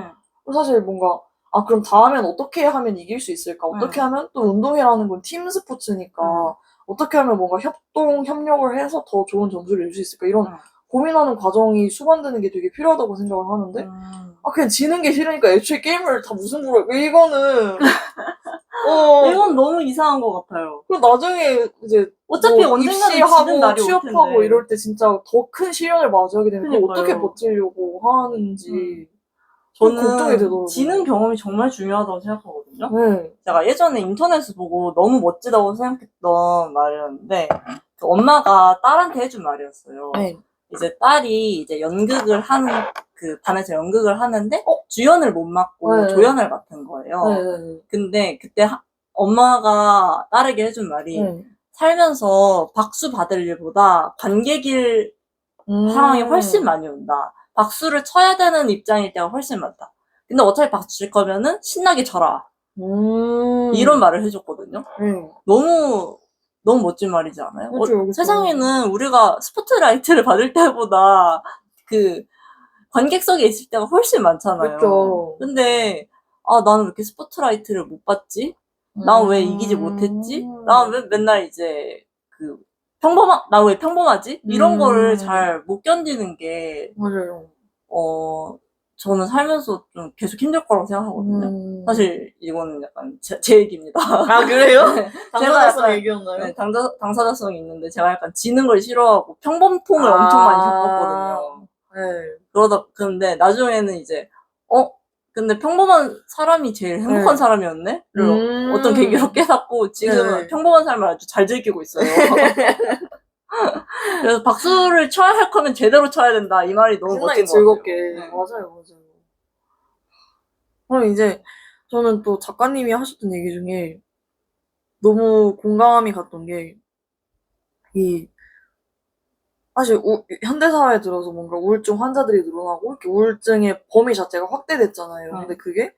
A: 사실 뭔가 그럼 다음엔 어떻게 하면 이길 수 있을까? 어떻게 하면 또 운동이라는 건 팀 스포츠니까 어떻게 하면 뭔가 협력을 해서 더 좋은 점수를 낼 수 있을까? 이런 고민하는 과정이 수반되는 게 되게 필요하다고 생각을 하는데 그냥 지는 게 싫으니까 애초에 게임을 다 무승부로 이거는
B: 이건 너무 이상한 것 같아요.
A: 그리고 나중에 이제
B: 어차피
A: 뭐
B: 언젠가는
A: 입시하고
B: 지는 날이 올
A: 취업하고
B: 텐데.
A: 이럴 때 진짜 더 큰 시련을 마주하게 되면 그걸
B: 그러니까요.
A: 어떻게 버티려고 하는지 좀 걱정이
B: 저는
A: 되더라고요.
B: 지는 경험이 정말 중요하다고 생각하거든요.
A: 네.
B: 제가 예전에 인터넷에서 보고 너무 멋지다고 생각했던 말이었는데 그 엄마가 딸한테 해준 말이었어요.
A: 네.
B: 이제 딸이 이제 연극을 하는 그 반에서 연극을 하는데 주연을 못 맡고 조연을 맡은 거예요. 근데 그때 엄마가 딸에게 해준 말이 살면서 박수 받을 일보다 관객일 상황이 훨씬 많이 온다. 박수를 쳐야 되는 입장일 때가 훨씬 많다. 근데 어차피 박수 칠 거면은 신나게 쳐라. 이런 말을 해줬거든요. 너무 너무 멋진 말이지 않아요?
A: 그쵸, 그쵸.
B: 세상에는 우리가 스포트라이트를 받을 때보다 그 관객석에 있을 때가 훨씬 많잖아요.
A: 그쵸.
B: 근데 나는 왜 이렇게 스포트라이트를 못 받지? 난 왜 이기지 못했지? 난 왜 맨날 이제 그 나 왜 평범하지? 이런 거를 잘 못 견디는 게
A: 맞아요.
B: 저는 살면서 좀 계속 힘들 거라고 생각하거든요. 사실 이거는 약간 제 얘기입니다.
A: 아, 그래요?
B: 네.
A: 당사자성
B: 약간,
A: 얘기였나요?
B: 네, 당사자성이 있는데 제가 약간 지는 걸 싫어하고 평범통을 엄청 많이 겪었거든요.
A: 네.
B: 근데 나중에는 이제, 근데 평범한 사람이 제일 행복한
A: 네.
B: 사람이었네? 를 어떤 계기로 깨닫고 지금은
A: 네.
B: 평범한 삶을 아주 잘 즐기고 있어요. 그래서 박수를 쳐야 할 거면 제대로 쳐야 된다. 이 말이 너무
A: 신나게
B: 멋진 것
A: 즐겁게.
B: 같아요. 네.
A: 맞아요, 맞아요. 그럼 이제 저는 또 작가님이 하셨던 얘기 중에 너무 공감이 갔던 게, 사실 현대사회에 들어서 뭔가 우울증 환자들이 늘어나고 이렇게 우울증의 범위 자체가 확대됐잖아요. 근데 그게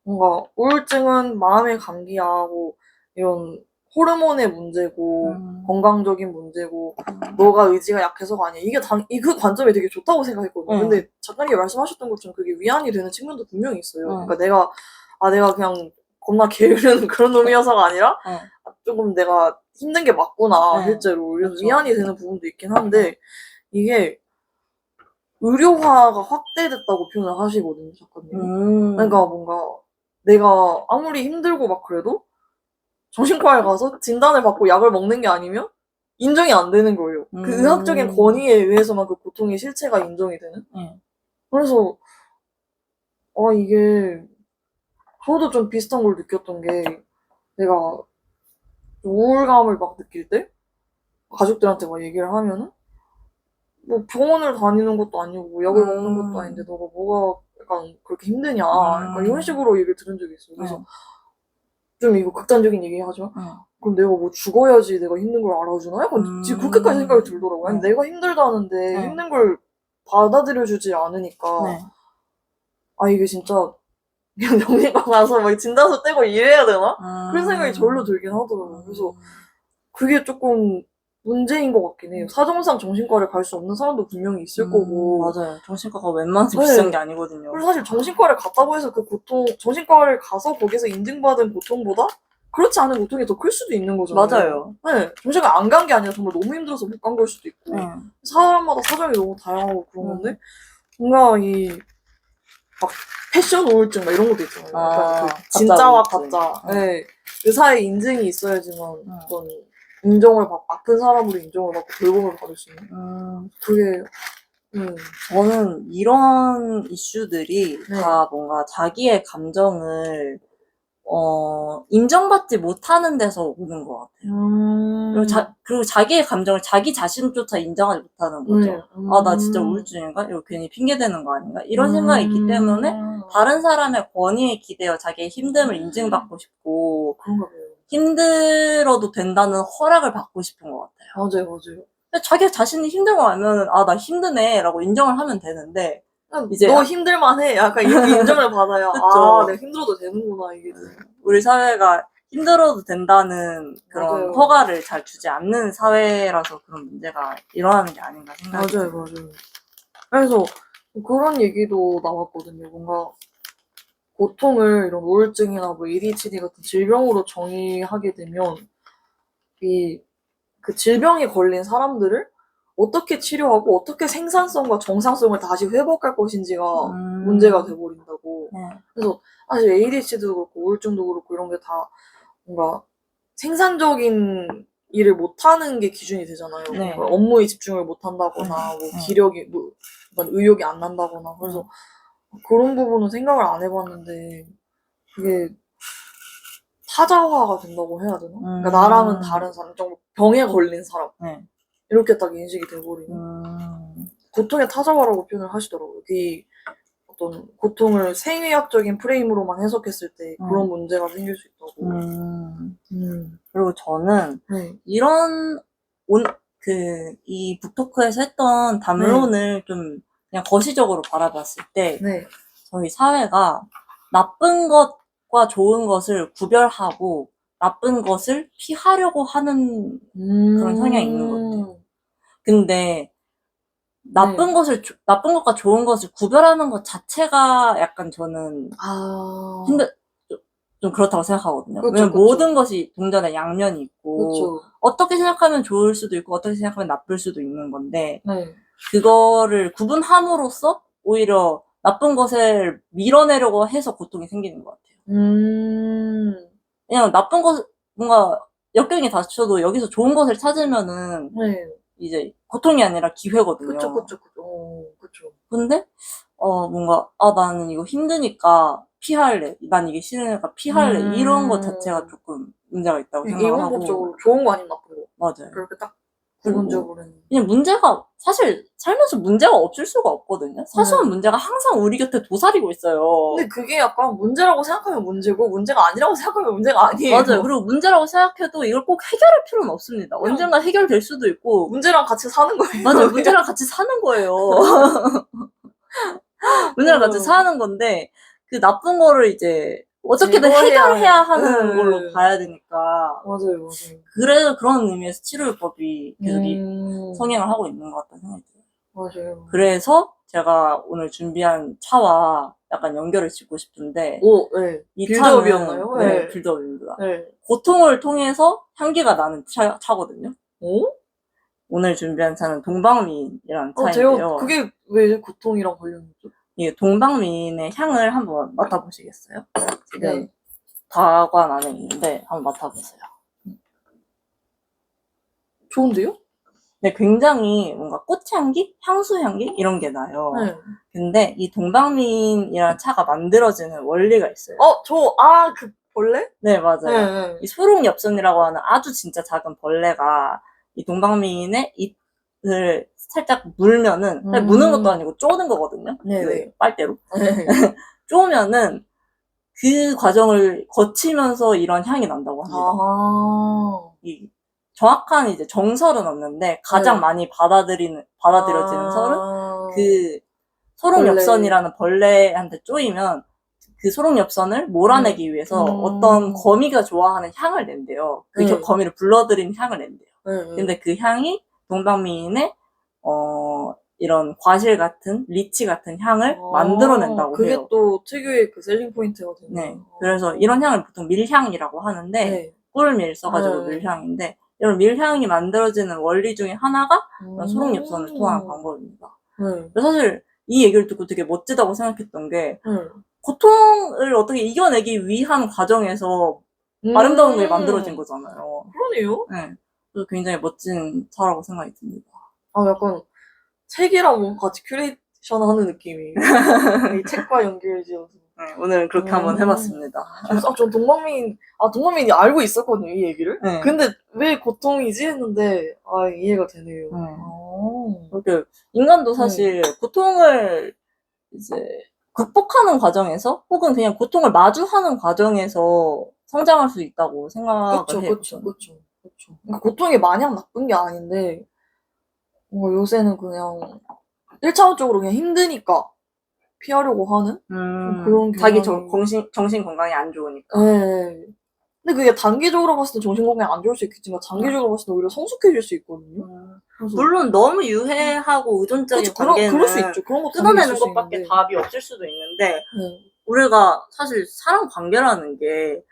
A: 뭔가 우울증은 마음의 감기야고 이런 호르몬의 문제고 건강적인 문제고 너가 의지가 약해서가 아니야. 이게 그 관점이 되게 좋다고 생각했거든요. 근데 작가님이 말씀하셨던 것처럼 그게 위안이 되는 측면도 분명히 있어요. 그러니까 내가 그냥 겁나 게으른 그런 놈이어서가 아니라 조금 내가 힘든 게 맞구나, 실제로. 그래서
B: 그쵸.
A: 위안이 되는 부분도 있긴 한데, 이게 의료화가 확대됐다고 표현을 하시거든요, 작가님. 그러니까 뭔가 내가 아무리 힘들고 막 그래도 정신과에 가서 진단을 받고 약을 먹는 게 아니면 인정이 안 되는 거예요. 그 의학적인 권위에 의해서만 그 고통의 실체가 인정이 되는. 그래서 이게 저도 좀 비슷한 걸 느꼈던 게, 내가 우울감을 막 느낄 때 가족들한테 막 얘기를 하면은 뭐 병원을 다니는 것도 아니고 뭐 약을 먹는 것도 아닌데 너가 뭐가 약간 그렇게 힘드냐, 약간 이런 식으로 얘기를 들은 적이 있어요. 그래서 좀 이거 극단적인 얘기 하지만 그럼 내가 뭐 죽어야지 내가 힘든 걸 알아주나? 약간 지금 그렇게까지 생각이 들더라고요. 아니, 내가 힘들다는데 힘든 걸 받아들여주지 않으니까 이게 진짜 그냥 정신과 가서 막 진단서 떼고 이래야 되나? 그런 생각이 절로 들긴 하더라고요. 그래서 그게 조금 문제인 것 같긴 해요. 사정상 정신과를 갈 수 없는 사람도 분명히 있을 거고.
B: 맞아요. 정신과가 웬만해서
A: 네.
B: 비싼 게 아니거든요.
A: 그리고 사실 정신과를 갔다고 해서 그 고통, 정신과를 가서 거기서 인증받은 고통보다 그렇지 않은 고통이 더 클 수도 있는 거잖아요.
B: 맞아요.
A: 네. 정신과 안 간 게 아니라 정말 너무 힘들어서 못 간 걸 수도 있고. 사람마다 사정이 너무 다양하고 그런 건데, 뭔가 막 패션 우울증 막 이런 것도 있잖아요. 약간 그 진짜와 가짜. 네. 의사의 인증이 있어야지만 어떤 인정을 받고, 아픈 사람으로 인정을 받고 돌봄을 받을 수 있는. 그게,
B: 저는 이런 이슈들이 다 뭔가 자기의 감정을, 인정받지 못하는 데서 오는 것 같아요. 그리고 자기의 감정을 자기 자신조차 인정하지 못하는 거죠. 나 진짜 우울증인가? 이거 괜히 핑계대는 거 아닌가? 이런 생각이 있기 때문에 다른 사람의 권위에 기대어 자기의 힘듦을 인증받고 싶고,
A: 그런가 봐요.
B: 힘들어도 된다는 허락을 받고 싶은 것 같아요.
A: 맞아요.
B: 근데 자기 자신이 힘든 거 알면은, 나 힘드네, 라고 인정을 하면 되는데, 이제.
A: 너 힘들만해. 약간 이렇게 인정을 받아야, 내가 힘들어도 되는구나, 이게.
B: 우리 사회가 힘들어도 된다는 그런
A: 맞아요.
B: 허가를 잘 주지 않는 사회라서 그런 문제가 일어나는 게 아닌가 생각이
A: 맞아요. 그래서 그런 얘기도 나왔거든요. 뭔가 고통을 이런 우울증이나 뭐 ADHD 같은 질병으로 정의하게 되면 그 질병에 걸린 사람들을 어떻게 치료하고 어떻게 생산성과 정상성을 다시 회복할 것인지가 문제가 돼버린다고. 그래서 사실 ADHD도 그렇고 우울증도 그렇고 이런 게 다 뭔가 생산적인 일을 못하는 게 기준이 되잖아요. 뭔가 업무에 집중을 못한다거나 뭐 기력이 뭐 의욕이 안 난다거나. 그래서 그런 부분은 생각을 안 해봤는데 그게 타자화가 된다고 해야 되나? 그러니까 나랑은 다른 사람, 좀 병에 걸린 사람 이렇게 딱 인식이 돼버리는. 고통의 타자화라고 표현을 하시더라고요. 어떤 고통을 생의학적인 프레임으로만 해석했을 때 그런 문제가 생길 수 있다고.
B: 그리고 저는 이런 이 북토크에서 했던 담론을 좀 그냥 거시적으로 바라봤을 때 저희 사회가 나쁜 것과 좋은 것을 구별하고 나쁜 것을 피하려고 하는 그런 성향이 있는 것 같아요. 근데 나쁜 것과 좋은 것을 구별하는 것 자체가 약간 저는 좀 그렇다고 생각하거든요.
A: 그쵸,
B: 왜냐면
A: 그쵸.
B: 모든 것이 동전의 양면이 있고,
A: 그쵸.
B: 어떻게 생각하면 좋을 수도 있고, 어떻게 생각하면 나쁠 수도 있는 건데,
A: 네.
B: 그거를 구분함으로써 오히려 나쁜 것을 밀어내려고 해서 고통이 생기는 것 같아요. 그냥 나쁜 것, 뭔가 역경이 닥쳐도 여기서 좋은 것을 찾으면은,
A: 네.
B: 이제 고통이 아니라 기회거든요.
A: 그쵸.
B: 근데, 뭔가, 나는 이거 힘드니까 피할래. 난 이게 싫으니까 피할래. 이런 것 자체가 조금 문제가 있다고 생각을 하고.
A: 이분법적으로 좋은 거 아닌 나쁜 거.
B: 맞아요.
A: 그렇게 딱 구분적으로는.
B: 그냥 문제가, 사실 살면서 문제가 없을 수가 없거든요. 사소한 문제가 항상 우리 곁에 도사리고 있어요.
A: 근데 그게 약간 문제라고 생각하면 문제고, 문제가 아니라고 생각하면 문제가 아니에요.
B: 맞아요. 그리고 문제라고 생각해도 이걸 꼭 해결할 필요는 없습니다. 언젠가 해결될 수도 있고.
A: 문제랑 같이 사는 거예요.
B: 맞아요. 문제랑 같이 사는 거예요. 문제랑 같이 사는 건데, 그 나쁜 거를 이제, 어떻게든 해결해야 하는 걸로 봐야 되니까.
A: 맞아요.
B: 그래서 그런 의미에서 치료요법이 계속 성행을 하고 있는 것 같다는 생각이 들어요.
A: 맞아요.
B: 그래서 제가 오늘 준비한 차와 약간 연결을 짓고 싶은데,
A: 네.
B: 이
A: 빌드업이었나요?
B: 차는, 네, 빌드업입니다.
A: 네.
B: 고통을 통해서 향기가 나는 차거든요. 오늘 준비한 차는 동방미인이라는 차인데요.
A: 그게 왜 고통이랑 관련이죠?
B: 이 동방미인의 향을 한번 맡아보시겠어요? 지금 다관 안에 있는데 한번 맡아보세요.
A: 좋은데요?
B: 네, 굉장히 뭔가 꽃향기? 향수향기? 이런 게 나요.
A: 네.
B: 근데 이 동방미인이라는 차가 만들어지는 원리가 있어요.
A: 그 벌레?
B: 네, 맞아요.
A: 네.
B: 이 소록엽선이라고 하는 아주 진짜 작은 벌레가 이 동방미인의 잎을 살짝 물면은, 무는 것도 아니고 쪼는 거거든요. 그 빨대로. 쪼면은 그 과정을 거치면서 이런 향이 난다고 합니다. 이 정확한 이제 정설은 없는데 가장 많이 받아들여지는 설은 그 소록엽선이라는 벌레한테 쪼이면 그 소록엽선을 몰아내기 위해서 어떤 거미가 좋아하는 향을 낸대요. 그 거미를 불러들이는 향을 낸대요. 근데 그 향이 동방미인의 이런 과실 같은, 리치 같은 향을 만들어낸다고
A: 그게
B: 해요.
A: 그게 또 특유의 그 셀링 포인트가 되네요.
B: 네. 그래서 이런 향을 보통 밀향이라고 하는데, 꿀밀 써가지고 밀향인데, 이런 밀향이 만들어지는 원리 중에 하나가 소록엽선을 통한 방법입니다. 사실 이 얘기를 듣고 되게 멋지다고 생각했던 게, 고통을 어떻게 이겨내기 위한 과정에서 아름다운 게 만들어진 거잖아요.
A: 그러네요.
B: 네. 그래서 굉장히 멋진 차라고 생각이 듭니다.
A: 약간 책이랑 뭔가 같이 큐레이션 하는 느낌이 이 책과 연결지어서.
B: 네, 오늘은 그렇게 한번 해봤습니다.
A: 전 동방민이 알고 있었거든요, 이 얘기를.
B: 네.
A: 근데 왜 고통이지 했는데, 이해가 되네요.
B: 그렇게 인간도 사실 고통을 이제 극복하는 과정에서 혹은 그냥 고통을 마주하는 과정에서 성장할 수 있다고 생각을 해요.
A: 그쵸. 그러니까 고통이 마냥 나쁜 게 아닌데, 요새는 그냥 1차원적으로 그냥 힘드니까 피하려고 하는 그런
B: 자기 정신 건강이 안 좋으니까.
A: 네. 근데 그게 단기적으로 봤을 때 정신 건강이 안 좋을 수 있겠지만 장기적으로 봤을 때 오히려 성숙해질 수 있거든요.
B: 물론 너무 유해하고 의존적인 관계는
A: 그럴 수 있죠. 그런 거
B: 끊어내는 것밖에 답이 없을 수도 있는데 우리가 사실 사람 관계라는 게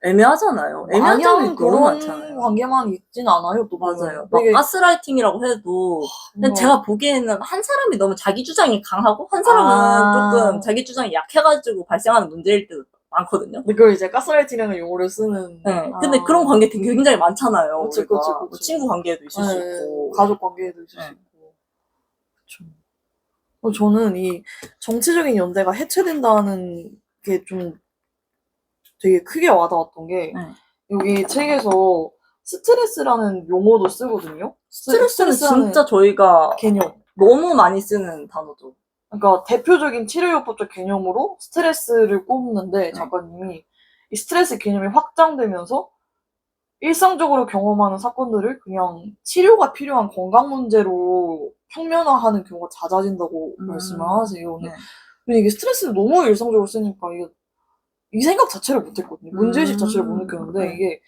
B: 애매하잖아요. 애매한 점이 너무 많잖아요.
A: 그런 관계만 있진 않아요. 또
B: 맞아요. 막 가스라이팅이라고 해도 제가 보기에는 한 사람이 너무 자기 주장이 강하고 한 사람은 조금 자기 주장이 약해가지고 발생하는 문제일 때도 많거든요.
A: 근데 그걸 이제 가스라이팅이라는 용어를 쓰는.
B: 네. 근데 그런 관계 되게 굉장히 많잖아요.
A: 그쵸.
B: 뭐 친구 관계에도 있을 수 있고.
A: 가족 관계에도 있을 수 있고. 그쵸. 저는 이 정치적인 연대가 해체된다는 게 좀 되게 크게 와닿았던 게, 여기 책에서 스트레스라는 용어도 쓰거든요.
B: 스트레스는 진짜 저희가
A: 개념.
B: 너무 많이 쓰는 단어죠.
A: 그러니까 대표적인 치료요법적 개념으로 스트레스를 꼽는데 작가님이 이 스트레스 개념이 확장되면서 일상적으로 경험하는 사건들을 그냥 치료가 필요한 건강 문제로 평면화하는 경우가 잦아진다고 말씀을 하세요. 근데 이게 스트레스를 너무 일상적으로 쓰니까 이게 이 생각 자체를 못 했거든요. 문제의식 자체를 못 느꼈는데,
B: 네.
A: 이게,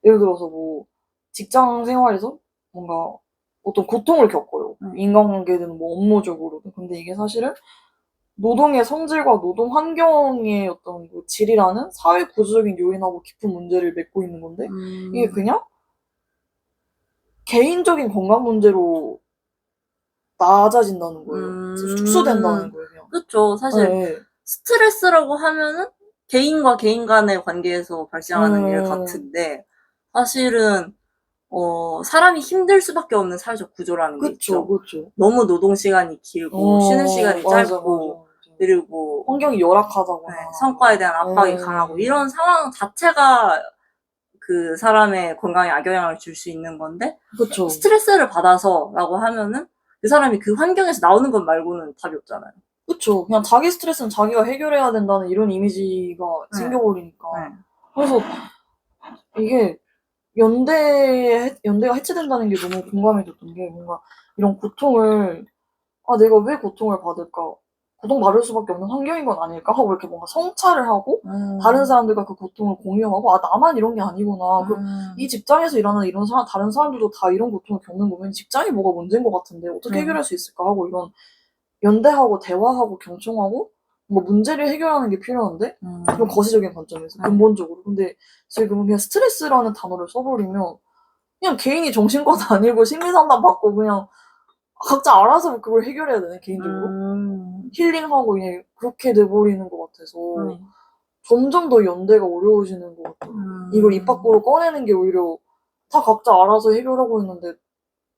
A: 예를 들어서 뭐, 직장 생활에서 뭔가 어떤 고통을 겪어요. 인간관계든 뭐 업무적으로든. 근데 이게 사실은 노동의 성질과 노동 환경의 어떤 그 질이라는 사회 구조적인 요인하고 깊은 문제를 맺고 있는 건데, 이게 그냥 개인적인 건강 문제로 낮아진다는 거예요. 축소된다는 거예요, 그냥.
B: 그쵸. 사실
A: 네.
B: 스트레스라고 하면은 개인과 개인 간의 관계에서 발생하는 일 같은데, 사실은 사람이 힘들 수밖에 없는 사회적 구조라는 게 있죠.
A: 그쵸.
B: 너무 노동 시간이 길고 쉬는 시간이 짧고
A: 맞아.
B: 그리고
A: 환경이 열악하다거나.
B: 네, 성과에 대한 압박이 강하고 이런 상황 자체가 그 사람의 건강에 악영향을 줄 수 있는 건데,
A: 그쵸.
B: 스트레스를 받아서라고 하면은 그 사람이 그 환경에서 나오는 것 말고는 답이 없잖아요.
A: 그쵸. 그냥 자기 스트레스는 자기가 해결해야 된다는 이런 이미지가
B: 네.
A: 생겨버리니까.
B: 네.
A: 그래서 이게 연대가 해체된다는 게 너무 공감이 됐던 게, 뭔가 이런 고통을, 내가 왜 고통을 받을까? 고통받을 수밖에 없는 환경인 건 아닐까? 하고 이렇게 뭔가 성찰을 하고, 다른 사람들과 그 고통을 공유하고, 나만 이런 게 아니구나. 그럼 이 직장에서 일하는 다른 사람들도 다 이런 고통을 겪는 거면 직장이 뭐가 문제인 것 같은데, 어떻게 해결할 수 있을까? 하고 이런 연대하고 대화하고 경청하고, 뭐 문제를 해결하는 게 필요한데, 좀 거시적인 관점에서, 근본적으로. 근데 지금 그냥 스트레스라는 단어를 써버리면, 그냥 개인이 정신과 다니고 심리상담 받고 그냥 각자 알아서 그걸 해결해야 되네, 개인적으로. 힐링하고 그냥 그렇게 돼버리는 것 같아서 점점 더 연대가 어려워지는 것 같아요. 이걸 입 밖으로 꺼내는 게 오히려 다 각자 알아서 해결하고 있는데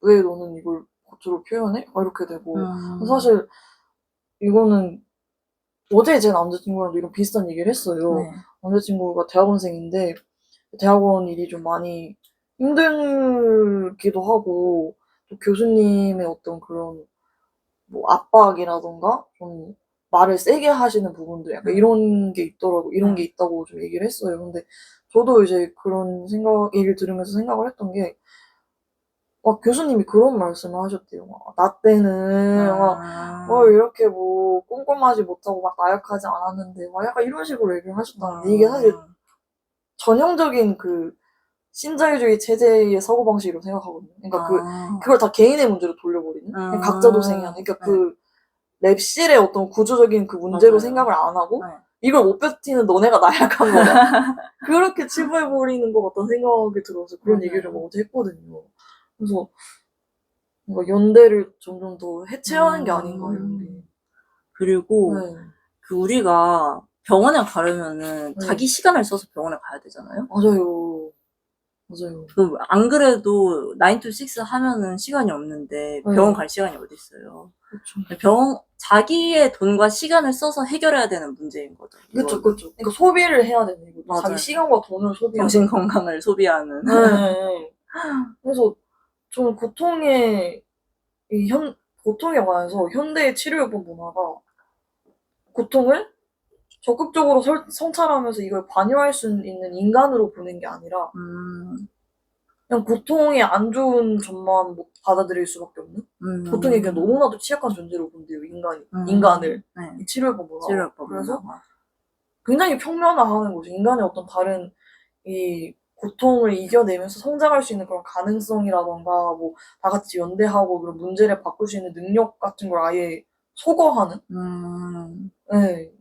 A: 왜 너는 이걸 겉으로 표현해? 막 이렇게 되고. 사실 이거는 어제 제 남자친구랑도 이런 비슷한 얘기를 했어요.
B: 네.
A: 남자친구가 대학원생인데 대학원 일이 좀 많이 힘들기도 하고, 또 교수님의 어떤 그런 뭐 압박이라던가 좀 말을 세게 하시는 부분들, 약간 이런 게 있더라고. 이런 게 있다고 좀 얘기를 했어요. 근데 저도 이제 그런 얘기를 들으면서 생각을 했던 게, 교수님이 그런 말씀을 하셨대요. 나 때는 이렇게 뭐 꼼꼼하지 못하고 막 나약하지 않았는데 막 약간 이런 식으로 얘기를 하셨다는데, 이게 사실 전형적인 그 신자유주의 체제의 사고방식이라고 생각하거든요. 그러니까 그걸 다 개인의 문제로 돌려버리는? 그냥 각자 도생이하는. 그러니까 그 랩실의 어떤 구조적인 그 문제로
B: 맞아요.
A: 생각을 안 하고, 이걸 못 버티는 너네가 나약한 거다. 그렇게 치부해버리는 것 같다는 생각이 들어서 그런 얘기를 어제 했거든요. 그래서 뭔가 연대를 점점 더 해체하는 게 아닌가, 이런 게.
B: 그리고 그 우리가 병원에 가려면은
A: 네.
B: 자기 시간을 써서 병원에 가야 되잖아요.
A: 맞아요.
B: 안 그래도 9 to 6 하면은 시간이 없는데 병원 갈 시간이 어디 있어요.
A: 그쵸.
B: 자기의 돈과 시간을 써서 해결해야 되는 문제인 거죠.
A: 그쵸. 그러니까 소비를 해야 되는 거죠.
B: 맞아요.
A: 자기 시간과 돈을 소비하는.
B: 정신 건강을 소비하는.
A: 네. 그래서 저는 고통에 관해서 현대의 치료요법 문화가 고통을 적극적으로 성찰하면서 이걸 반영할 수 있는 인간으로 보는 게 아니라 그냥 고통의 안 좋은 점만 받아들일 수밖에 없는, 고통이 그냥 너무나도 취약한 존재로 본대요, 인간을. 이 치료요법 문화가. 그래서 굉장히 평면화하는 거죠. 인간의 어떤 다른 이 고통을 이겨내면서 성장할 수 있는 그런 가능성이라던가, 뭐 다 같이 연대하고 그런 문제를 바꿀 수 있는 능력 같은 걸 아예 소거하는, 네,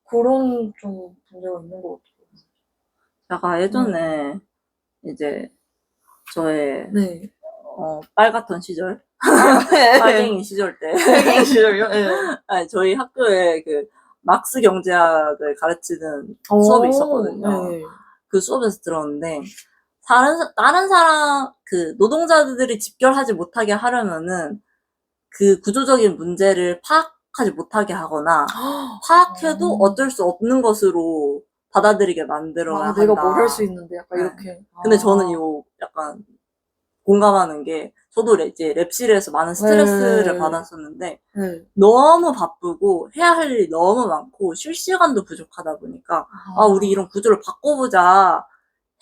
A: 그런 좀 문제가 있는 것 같아요.
B: 제가 예전에 이제 저의
A: 네.
B: 빨갛던 시절,
A: 네.
B: 빨갱이 시절 때,
A: 빨갱이 시절이요? 네.
B: 아니, 저희 학교에 그 막스 경제학을 가르치는 수업이 있었거든요.
A: 네.
B: 그 수업에서 들었는데, 다른 사람, 그 노동자들이 집결하지 못하게 하려면은 그 구조적인 문제를 파악하지 못하게 하거나, 파악해도 어쩔 수 없는 것으로 받아들이게 만들어야 한다.
A: 내가 뭘 할 수 있는데, 약간
B: 네.
A: 이렇게.
B: 근데 저는 이거 약간 공감하는 게, 저도 이제 랩실에서 많은 스트레스를 받았었는데, 너무 바쁘고 해야 할 일이 너무 많고 쉴 시간도 부족하다 보니까 우리 이런 구조를 바꿔보자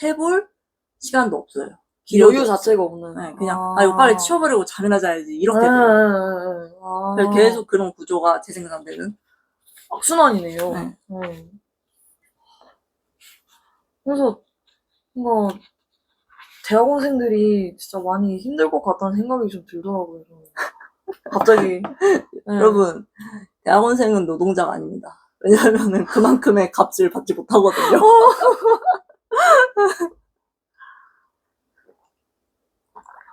B: 해볼 시간도 없어요.
A: 여유 자체가 없는.
B: 네, 그냥 이거 빨리 치워버리고 잠이나 자야지 이렇게 돼요. 계속 그런 구조가 제 생각에는
A: 악순환이네요.
B: 네.
A: 그래서 뭔가 대학원생들이 진짜 많이 힘들 것 같다는 생각이 좀 들더라고요. 저는. 갑자기. 네.
B: 여러분, 대학원생은 노동자가 아닙니다. 왜냐하면은 그만큼의 값을 받지 못하거든요.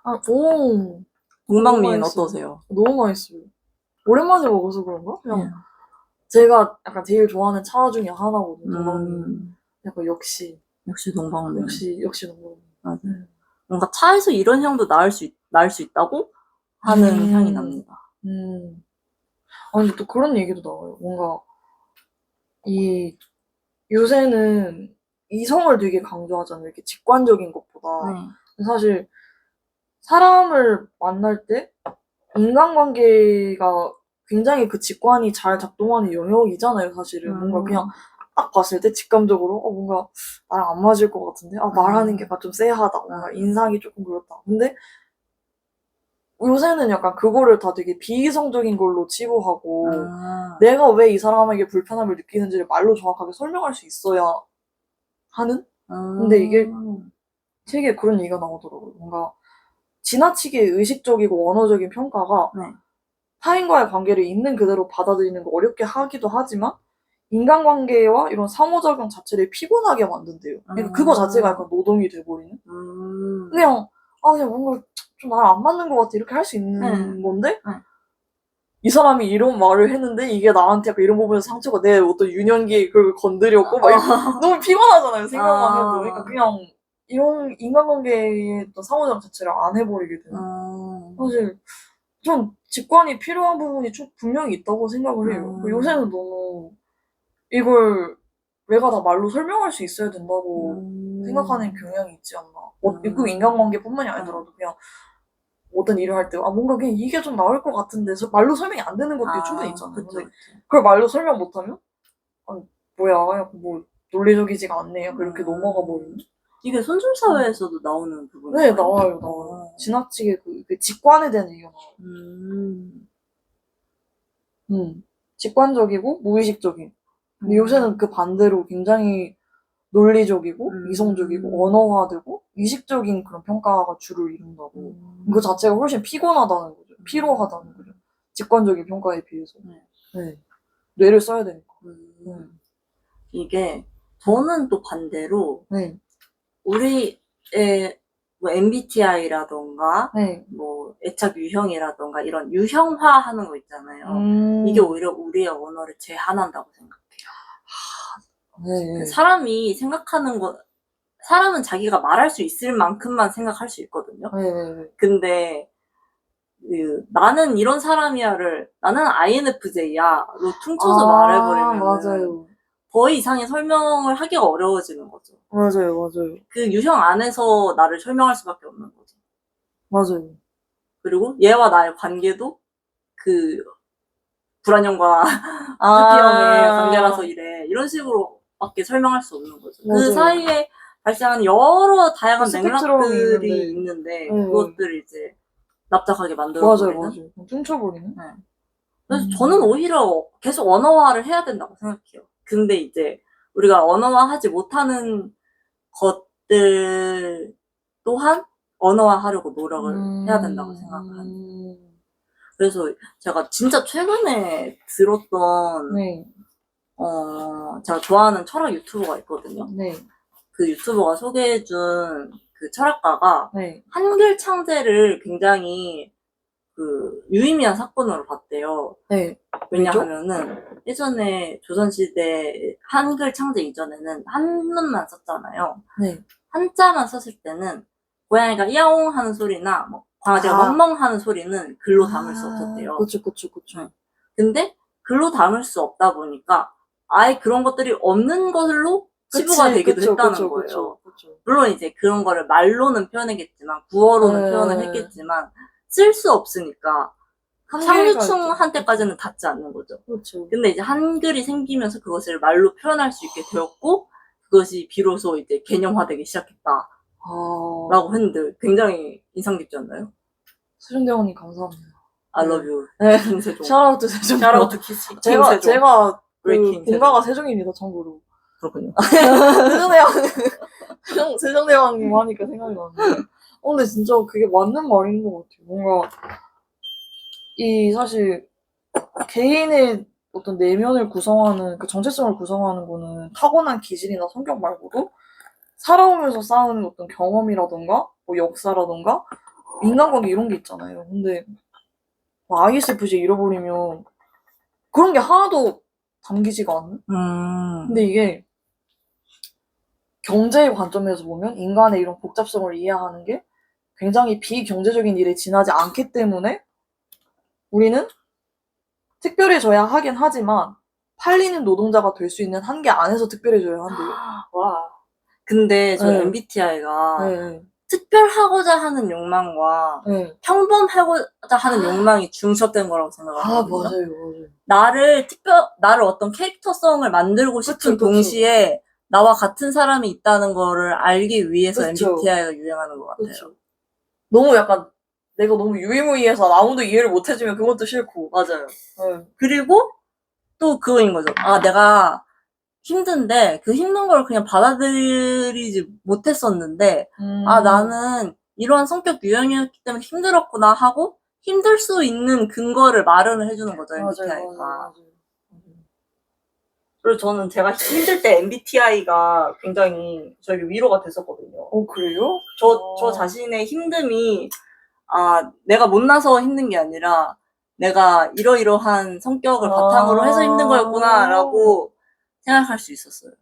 A: 아, 오.
B: 동방미인
A: 너무 맛있어요.
B: 어떠세요?
A: 너무 맛있어요. 오랜만에 먹어서 그런가? 그냥
B: 네.
A: 제가 약간 제일 좋아하는 차 중에 하나거든요. 동방미. 약간
B: 역시 동방미인.
A: 역시 동방미.
B: 맞아요. 뭔가 차에서 이런 향도 날 수 있다고 하는 향이 납니다.
A: 아, 근데 또 그런 얘기도 나와요. 뭔가, 요새는 이성을 되게 강조하잖아요. 이렇게 직관적인 것보다.
B: 네.
A: 사실, 사람을 만날 때, 인간관계가 굉장히 그 직관이 잘 작동하는 영역이잖아요, 사실은. 뭔가 그냥 딱 봤을 때 직감적으로, 뭔가 나랑 안 맞을 것 같은데? 말하는 게 좀 쎄하다. 뭔가 인상이 조금 그렇다. 근데, 요새는 약간 그거를 다 되게 비이성적인 걸로 치부하고 내가 왜 이 사람에게 불편함을 느끼는지를 말로 정확하게 설명할 수 있어야 하는? 근데 이게 책에 그런 얘기가 나오더라고요. 뭔가 지나치게 의식적이고 언어적인 평가가 타인과의 관계를 있는 그대로 받아들이는 거 어렵게 하기도 하지만 인간관계와 이런 상호작용 자체를 피곤하게 만든대요. 그러니까 그거 자체가 약간 노동이 돼버리는? 그냥 뭔가 좀 나랑 안 맞는 것 같아 이렇게 할 수 있는 건데 이 사람이 이런 말을 했는데 이게 나한테 약간 이런 부분에서 상처가 내 어떤 유년기에 그걸 건드렸고 막 너무 피곤하잖아요 생각만 해도. 그러니까 그냥 이런 인간관계의 어떤 상호작용 자체를 안 해버리게 되는. 사실 좀 직관이 필요한 부분이 좀 분명히 있다고 생각을 해요. 요새는 너무 이걸 내가 다 말로 설명할 수 있어야 된다고 생각하는 경향이 있지 않나. 그 인간관계뿐만이 아니더라도 그냥 어떤 일을 할 때, 뭔가 그냥 이게 좀 나을 것 같은데, 말로 설명이 안 되는 것도 충분히 있잖아요.
B: 그쵸,
A: 근데
B: 그쵸.
A: 그걸 말로 설명 못하면, 뭐야, 약간 뭐, 논리적이지가 않네요. 그렇게 넘어가 버리는.
B: 이게 손줄사회에서도 나오는 부분이에요?
A: 네, 나와요. 지나치게 그 직관에 대한 얘기가 나와요. 직관적이고 무의식적인. 근데 요새는 그 반대로 굉장히 논리적이고 이성적이고 언어화되고 의식적인 그런 평가가 주를 이룬다고. 그 자체가 훨씬 피곤하다는 거죠. 피로하다는 거죠. 직관적인 평가에 비해서. 네. 뇌를 써야 되니까.
B: 이게 저는 또 반대로
A: 네.
B: 우리의 뭐 MBTI라던가
A: 네.
B: 뭐 애착 유형이라던가 이런 유형화하는 거 있잖아요. 이게 오히려 우리의 언어를 제한한다고 생각해요.
A: 네.
B: 사람이 생각하는 거, 사람은 자기가 말할 수 있을 만큼만 생각할 수 있거든요.
A: 네.
B: 근데 나는 이런 사람이야를 나는 INFJ야로 퉁쳐서 말해버리면
A: 맞아요.
B: 더 이상의 설명을 하기가 어려워지는 거죠.
A: 맞아요.
B: 그 유형 안에서 나를 설명할 수밖에 없는 거죠.
A: 맞아요.
B: 그리고 얘와 나의 관계도 그 불안형과 스피형의 관계라서 이래. 이런 식으로밖에 설명할 수 없는 거죠.
A: 맞아요.
B: 그 사이에 발생하는 여러 다양한
A: 스펙트럼이
B: 맥락들이 있는데 그것들을 이제 납작하게 만들어버리는.
A: 맞아요. 퉁쳐버리는.
B: 그래서 저는 오히려 계속 언어화를 해야 된다고 생각해요. 근데 이제 우리가 언어화하지 못하는 것들 또한 언어화하려고 노력을 해야 된다고 생각을 합니다. 그래서 제가 진짜 최근에 들었던 제가 좋아하는 철학 유튜버가 있거든요. 그 유튜버가 소개해준 그 철학가가 한글 창제를 굉장히 유의미한 사건으로 봤대요. 왜냐하면은 예전에 조선시대 한글 창제 이전에는 한문만 썼잖아요. 한자만 썼을 때는 고양이가 야옹 하는 소리나 뭐 강아지가 멍멍 하는 소리는 글로 담을 수 없었대요.
A: 그쵸.
B: 근데 글로 담을 수 없다 보니까 아예 그런 것들이 없는 걸로 치부가 되기도 했다는 거예요. 물론 이제 그런 거를 말로는 표현했겠지만 구어로는 표현을 했겠지만 쓸 수 없으니까 상류층한테까지는 닿지 않는 거죠. 근데 이제 한글이 생기면서 그것을 말로 표현할 수 있게 되었고 그것이 비로소 이제 개념화되기 시작했다. 라고 했는데 굉장히 인상 깊지 않나요?
A: 수준대원님 감사합니다.
B: I love you. 김세종.
A: 샤라우트 세종.
B: 샤라우트 키스.
A: 제가 본가가 세종입니다, 참고로.
B: 그렇군요.
A: 세종대왕님 하니까 생각이 나는데. 근데 진짜 그게 맞는 말인 것 같아요. 뭔가, 사실, 개인의 어떤 내면을 구성하는, 그 정체성을 구성하는 거는 타고난 기질이나 성격 말고도 살아오면서 쌓은 어떤 경험이라던가, 뭐 역사라던가, 인간관계 이런 게 있잖아요. 근데, ISFJ 잃어버리면 그런 게 하나도 담기지가 않는? 근데 이게 경제의 관점에서 보면 인간의 이런 복잡성을 이해하는 게 굉장히 비경제적인 일에 지나지 않기 때문에 우리는 특별해져야 하긴 하지만 팔리는 노동자가 될 수 있는 한계 안에서 특별해져야 한대요.
B: 와. 근데 저
A: 네.
B: MBTI가
A: 네,
B: 특별하고자 하는 욕망과
A: 네.
B: 평범하고자 하는 욕망이 중첩된 거라고 생각하거든요.
A: 맞아요.
B: 나를 어떤 캐릭터성을 만들고 싶은
A: 그쵸.
B: 동시에 나와 같은 사람이 있다는 거를 알기 위해서
A: 그쵸.
B: MBTI가 유행하는 것 같아요.
A: 그쵸. 너무 약간 내가 너무 유일무이해서 아무도 이해를 못 해주면 그것도 싫고.
B: 맞아요.
A: 네.
B: 그리고 또 그거인 거죠. 내가 힘든데 그 힘든 걸 그냥 받아들이지 못했었는데 나는 이러한 성격 유형이었기 때문에 힘들었구나 하고 힘들 수 있는 근거를 마련을 해주는 거죠, MBTI가.
A: 맞아요.
B: 그리고 저는 제가 힘들 때 MBTI가 굉장히 저에게 위로가 됐었거든요.
A: 그래요?
B: 저 자신의 힘듦이 내가 못나서 힘든 게 아니라 내가 이러이러한 성격을 바탕으로 해서 힘든 거였구나라고 생각할 수 있었어요.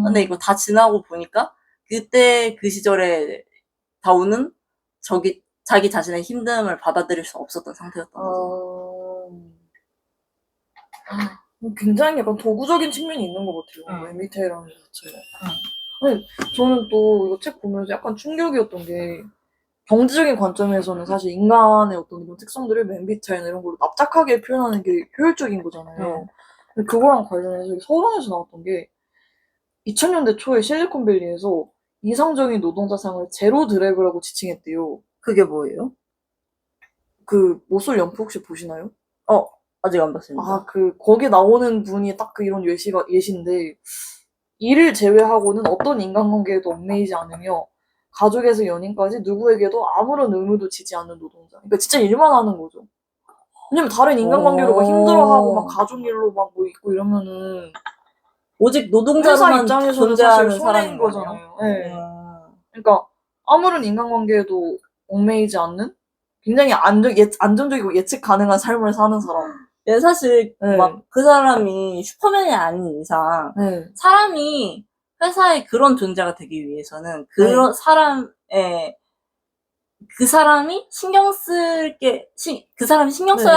B: 근데 이거 다 지나고 보니까 그때 그 시절에 다우는 자기 자신의 힘듦을 받아들일 수 없었던 상태였던 거죠.
A: 굉장히 약간 도구적인 측면이 있는 것 같아요. MBTI라는 것 자체가. 아니, 저는 또 이거 책 보면서 약간 충격이었던 게 경제적인 관점에서는 사실 인간의 어떤 이런 특성들을 MBTI나 이런 걸로 납작하게 표현하는 게 효율적인 거잖아요. 근데 그거랑 관련해서 서론에서 나왔던 게 2000년대 초에 실리콘밸리에서 이상적인 노동자상을 제로 드래그라고 지칭했대요.
B: 그게 뭐예요?
A: 그 모쏠 연프 혹시 보시나요?
B: 아직 안 봤습니다.
A: 거기 나오는 분이 딱 그런 예시인데, 이를 제외하고는 어떤 인간관계에도 얽매이지 않으며, 가족에서 연인까지 누구에게도 아무런 의무도 지지 않는 노동자. 그러니까 진짜 일만 하는 거죠. 왜냐면 다른 인간관계로 막 힘들어하고 막 가족 일로 막 뭐 있고 이러면은
B: 오직
A: 회사
B: 노동자로만
A: 입장에서는
B: 존재하는
A: 사실
B: 사람인
A: 손해인
B: 거잖아요.
A: 거잖아요. 네. 그러니까 아무런 인간관계에도 얽매이지 않는 굉장히 안정적이고 예측 가능한 삶을 사는 사람.
B: 사실
A: 네.
B: 막 그 사람이 슈퍼맨이 아닌 이상
A: 네.
B: 사람이 회사에 그런 존재가 되기 위해서는 그런 사람의 그 사람이 신경 써야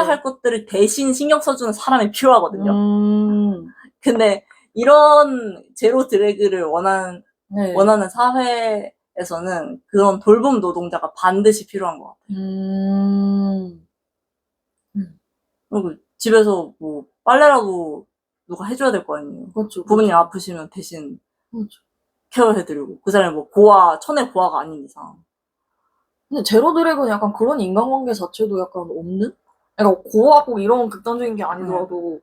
B: 할 것들을 대신 신경 써주는 사람이 필요하거든요. 근데 이런 제로 드래그를 원하는 사회에서는 그런 돌봄 노동자가 반드시 필요한 것 같아요. 그리고 집에서 뭐 빨래라도 누가 해줘야 될 거 아니에요.
A: 그렇죠.
B: 부모님 아프시면 대신
A: 그렇죠.
B: 케어해드리고 그 사람이 뭐 천의 고아가 아닌 이상.
A: 근데 제로 드래그는 약간 그런 인간관계 자체도 약간 없는? 그러니까 고아 꼭 이런 극단적인 게 아니더라도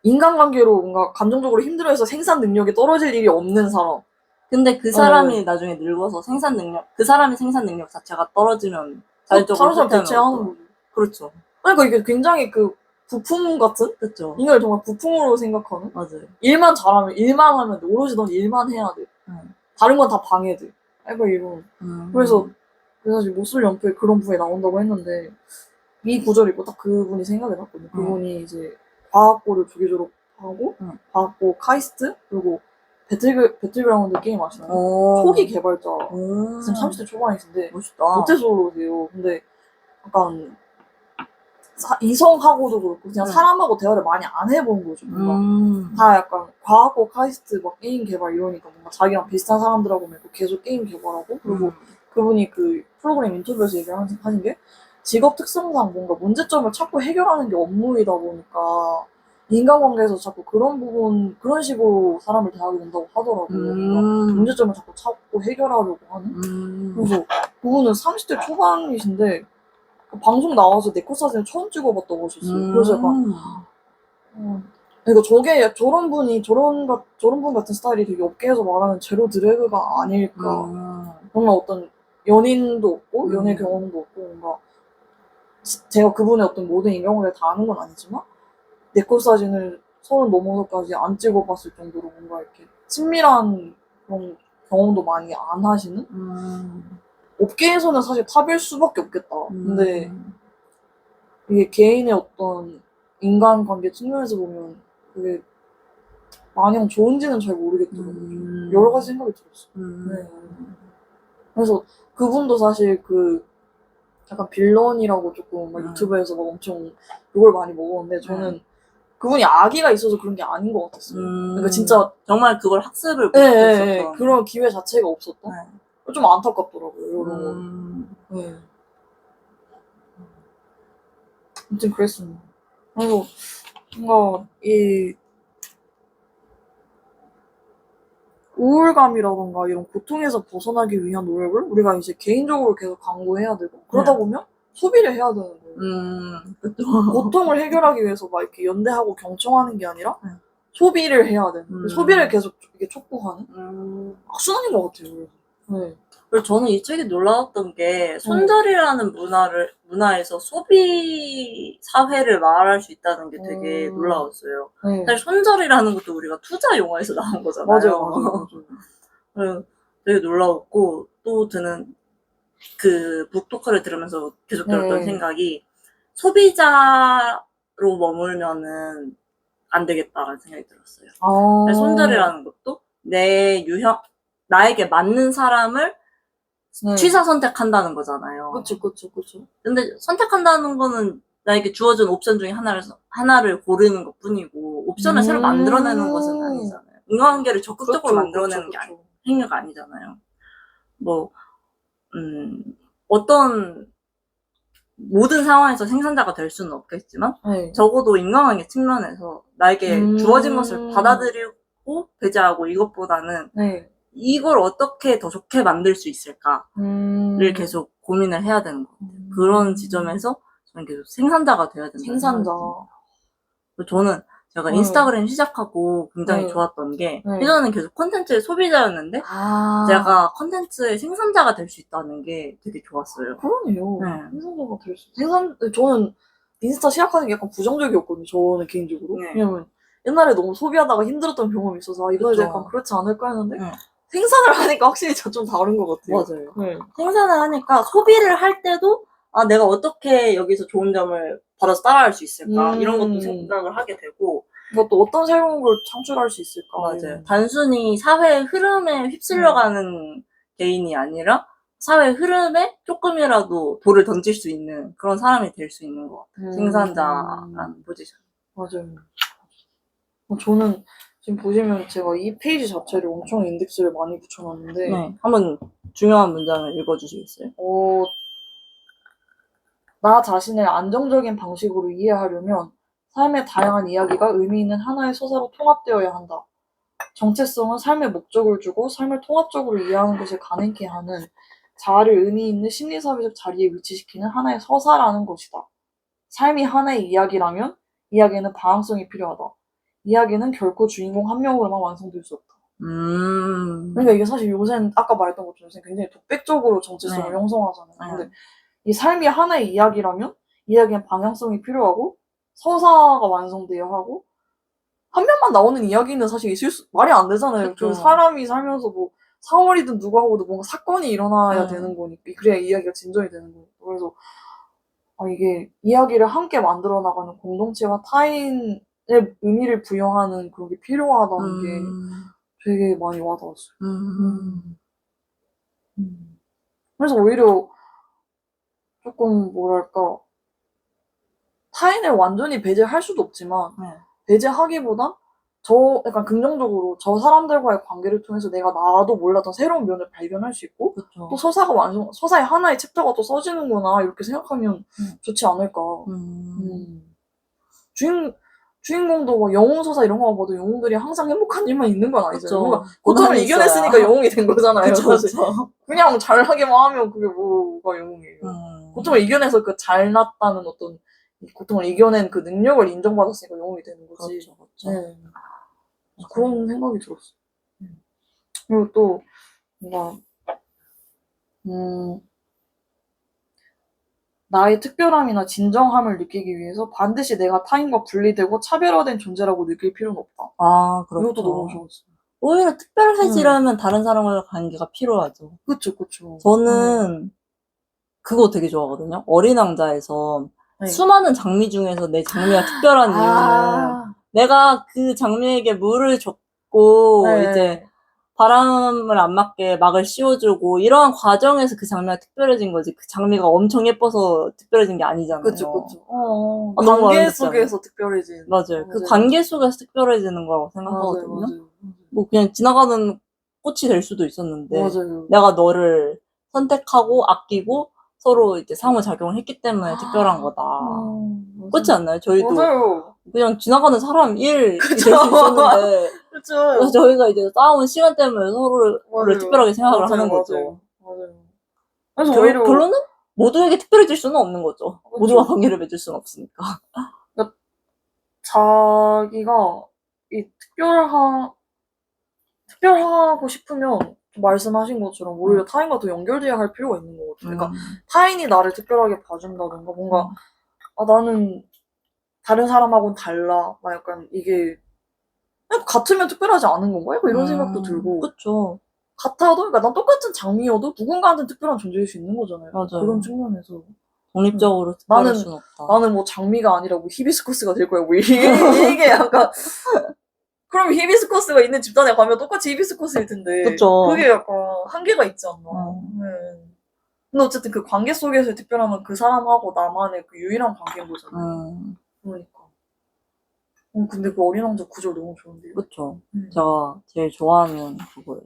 A: 인간관계로 뭔가 감정적으로 힘들어해서 생산 능력이 떨어질 일이 없는 사람.
B: 근데 그 사람이 나중에 늙어서 그 사람의 생산 능력 자체가 떨어지면 자율적으로
A: 다른 사람 대체하는 거죠.
B: 그렇죠.
A: 그러니까 이게 굉장히 부품 같은?
B: 그렇죠.
A: 인간을 정말 부품으로 생각하는?
B: 맞아요.
A: 일만 잘하면, 일만 하면 돼. 오로지 넌 일만 해야 돼. 다른 건 다 방해돼. 약간 이런. 그래서 사실 모쏠 연프에 그런 부에 나온다고 했는데, 이 구절이 있고 딱 그분이 생각이 났거든요. 그분이 이제 과학고를 조기 졸업하고, 과학고 카이스트, 그리고 배틀그라운드 게임 아시나요? 초기 개발자. 지금 30대 초반이신데,
B: 멋있다.
A: 모태솔로세요. 근데 약간, 이성하고도 그렇고 그냥 사람하고 대화를 많이 안 해본 거죠. 뭔가 다 약간 과학고 카이스트 막 게임 개발 이러니까 뭔가 자기랑 비슷한 사람들하고 계속 게임 개발하고 그리고 그분이 그 프로그램 인터뷰에서 하신 게 직업 특성상 뭔가 문제점을 찾고 해결하는 게 업무이다 보니까 인간관계에서 자꾸 그런 식으로 사람을 대하게 된다고 하더라고요. 뭔가 문제점을 자꾸 찾고 해결하려고 하는. 그래서 그분은 30대 초반이신데 방송 나와서 네컷 사진을 처음 찍어봤다고 하셨어요. 그래서 약간 그러니까 저런 분 같은 스타일이 되게 업계에서 말하는 제로 드래그가 아닐까. 정말 어떤 연인도 없고, 연애 경험도 없고, 뭔가, 제가 그분의 어떤 모든 인경을 다 아는 건 아니지만, 내컷 사진을 30 넘어서까지 안 찍어봤을 정도로 뭔가 이렇게 친밀한 그런 경험도 많이 안 하시는? 업계에서는 사실 탑일 수밖에 없겠다. 근데 이게 개인의 어떤 인간관계 측면에서 보면 그게 마냥 좋은지는 잘 모르겠더라고요. 여러 가지 생각이 들었어요. 네. 그래서 그분도 사실 그 약간 빌런이라고 조금 막 유튜브에서 막 엄청 욕을 많이 먹었는데 저는 그분이 악의가 있어서 그런 게 아닌 것 같았어요. 그러니까 진짜
B: 정말 그걸 학습을
A: 네,
B: 못했었던
A: 그런 기회 자체가 없었던. 좀 안타깝더라고요. 이런 거. 네. 아무튼 그랬습니다. 그래서 뭔가 이 우울감이라던가 이런 고통에서 벗어나기 위한 노력을 우리가 이제 개인적으로 계속 강구해야 되고 그러다 보면 소비를 해야 되는 거예요.
B: 그쵸.
A: 고통을 해결하기 위해서 막 이렇게 연대하고 경청하는 게 아니라 소비를 해야 되는 소비를 계속 이렇게 촉구하는 악순환인 것 같아요. 그래서. 네.
B: 그리고 저는 이 책이 놀라웠던 게 손절이라는 문화에서 소비 사회를 말할 수 있다는 게 되게 놀라웠어요.
A: 네.
B: 사실 손절이라는 것도 우리가 투자 용어에서 나온 거잖아요.
A: 맞아요.
B: 그래서 되게 놀라웠고 또 드는 그 북토크를 들으면서 계속 들었던 생각이 소비자로 머물면은 안 되겠다라는 생각이 들었어요. 손절이라는 것도 나에게 맞는 사람을 취사 선택한다는 거잖아요.
A: 그쵸.
B: 근데 선택한다는 거는 나에게 주어진 옵션 중에 하나를 고르는 것 뿐이고, 옵션을 새로 만들어내는 것은 아니잖아요. 인간관계를 적극적으로 만들어내는 게 행위가 아니잖아요. 어떤, 모든 상황에서 생산자가 될 수는 없겠지만, 적어도 인간관계 측면에서 나에게 주어진 것을 받아들이고 배제하고 이것보다는 이걸 어떻게 더 좋게 만들 수 있을까를 계속 고민을 해야 되는 것 같아요. 그런 지점에서 저는 계속 생산자가 돼야 된다.
A: 생산자.
B: 저는 제가 인스타그램 시작하고 굉장히 좋았던 게 예전에는 계속 콘텐츠의 소비자였는데 제가 콘텐츠의 생산자가 될 수 있다는 게 되게 좋았어요.
A: 그러네요. 생산자가 될 수 저는 인스타 시작하는 게 약간 부정적이었거든요. 저는 개인적으로. 왜냐면 옛날에 너무 소비하다가 힘들었던 경험이 있어서 이번에 약간 그렇지 않을까 했는데 생산을 하니까 확실히 좀 다른 것 같아요.
B: 맞아요. 생산을 하니까 소비를 할 때도 내가 어떻게 여기서 좋은 점을 받아서 따라할 수 있을까 이런 것도 생각을 하게 되고
A: 또 어떤 새로운 걸 창출할 수 있을까.
B: 맞아요. 단순히 사회의 흐름에 휩쓸려가는 개인이 아니라 사회의 흐름에 조금이라도 돌을 던질 수 있는 그런 사람이 될 수 있는 것 같아요. 생산자라는 포지션.
A: 맞아요. 저는 지금 보시면 제가 이 페이지 자체를 엄청 인덱스를 많이 붙여놨는데
B: 한번 중요한 문장을 읽어주시겠어요?
A: 나 자신을 안정적인 방식으로 이해하려면 삶의 다양한 이야기가 의미 있는 하나의 서사로 통합되어야 한다. 정체성은 삶의 목적을 주고 삶을 통합적으로 이해하는 것을 가능케 하는 자아를 의미 있는 심리사회적 자리에 위치시키는 하나의 서사라는 것이다. 삶이 하나의 이야기라면 이야기에는 방향성이 필요하다. 이야기는 결코 주인공 한 명으로만 완성될 수 없다. 그러니까 이게 사실 요새는 아까 말했던 것처럼 굉장히 독백적으로 정체성을 형성하잖아요. 근데 이 삶이 하나의 이야기라면 이야기엔 방향성이 필요하고 서사가 완성돼야 하고 한 명만 나오는 이야기는 사실 말이 안 되잖아요. 그 사람이 살면서 뭐 사월이든 누구하고도 뭔가 사건이 일어나야 되는 거니까 그래야 이야기가 진전이 되는 거니까. 그래서 이게 이야기를 함께 만들어 나가는 공동체와 타인의 의미를 부여하는 그런 게 필요하다는 게 되게 많이 와닿았어요. 그래서 오히려 조금 뭐랄까 타인을 완전히 배제할 수도 없지만 배제하기보단 약간 긍정적으로 저 사람들과의 관계를 통해서 내가 나도 몰랐던 새로운 면을 발견할 수 있고 또 서사의 하나의 챕터가 또 써지는구나 이렇게 생각하면 좋지 않을까. 주인공도 막 영웅 서사 이런 거 봐도 영웅들이 항상 행복한 일만 있는 건 아니잖아요. 그러니까 고통을 이겨냈으니까 영웅이 된 거잖아요. 그냥 잘하게만 하면 그게 뭐가 영웅이에요. 고통을 이겨내서 그 잘났다는 어떤 이 고통을 이겨낸 그 능력을 인정받았으니까 영웅이 되는 거지.
B: 그렇죠, 그렇죠.
A: 네. 그런 생각이 들었어. 그리고 또 뭔가 나의 특별함이나 진정함을 느끼기 위해서 반드시 내가 타인과 분리되고 차별화된 존재라고 느낄 필요는 없다.
B: 아, 그렇죠.
A: 이것도 너무 좋았어.
B: 오히려 특별해지려면 다른 사람과의 관계가 필요하죠.
A: 그쵸.
B: 저는 그거 되게 좋아하거든요. 어린 왕자에서
A: 네.
B: 수많은 장미 중에서 내 장미가 특별한 이유는 내가 그 장미에게 물을 줬고
A: 네.
B: 이제 바람을 안 맞게 막을 씌워주고 이러한 과정에서 그 장미가 특별해진 거지. 그 장미가 엄청 예뻐서 특별해진 게 아니잖아요.
A: 그쵸.
B: 너무
A: 관계
B: 아름답잖아요.
A: 속에서 특별해진.
B: 맞아요. 그 관계 속에서 특별해지는 거라고 생각하거든요. 뭐 그냥 지나가는 꽃이 될 수도 있었는데
A: 맞아요.
B: 내가 너를 선택하고 아끼고 서로 이제 상호작용을 했기 때문에 특별한 거다. 그렇지 않나요? 저희도
A: 맞아요.
B: 그냥 지나가는 사람 일이 될 수 있었는데
A: 그쵸.
B: 그래서 저희가 이제 싸운 시간 때문에 서로를
A: 맞아요.
B: 특별하게 생각을
A: 맞아요,
B: 하는 거죠.
A: 맞아요. 그래서 오히려
B: 결론은 모두에게 특별해질 수는 없는 거죠.
A: 그쵸.
B: 모두와 관계를 맺을 수는 없으니까.
A: 자기가 이 특별하고 싶으면 말씀하신 것처럼 오히려 타인과 더 연결돼야 할 필요가 있는 것 같아요. 그러니까 타인이 나를 특별하게 봐준다던가 뭔가 나는 다른 사람하고는 달라. 막 약간 이게 같으면 특별하지 않은 건가? 약간 이런 생각도 들고.
B: 그쵸.
A: 같아도 그러니까 난 똑같은 장미여도 누군가한테는 특별한 존재일 수 있는 거잖아요.
B: 맞아요.
A: 그런 측면에서
B: 독립적으로 특별할 수는 없다.
A: 나는 뭐 장미가 아니라 뭐 히비스커스가 될 거야. 뭐 이게 약간 그럼 히비스커스가 있는 집단에 가면 똑같이 히비스커스일 텐데.
B: 그쵸.
A: 그게 약간 한계가 있지 않나. 네. 근데 어쨌든 그 관계 속에서의 특별함은 그 사람하고 나만의 그 유일한 관계인 거잖아요. 그러니까. 근데 그 어린 왕자 구절 너무 좋은데요.
B: 그쵸. 제가 제일 좋아하는 그거예요.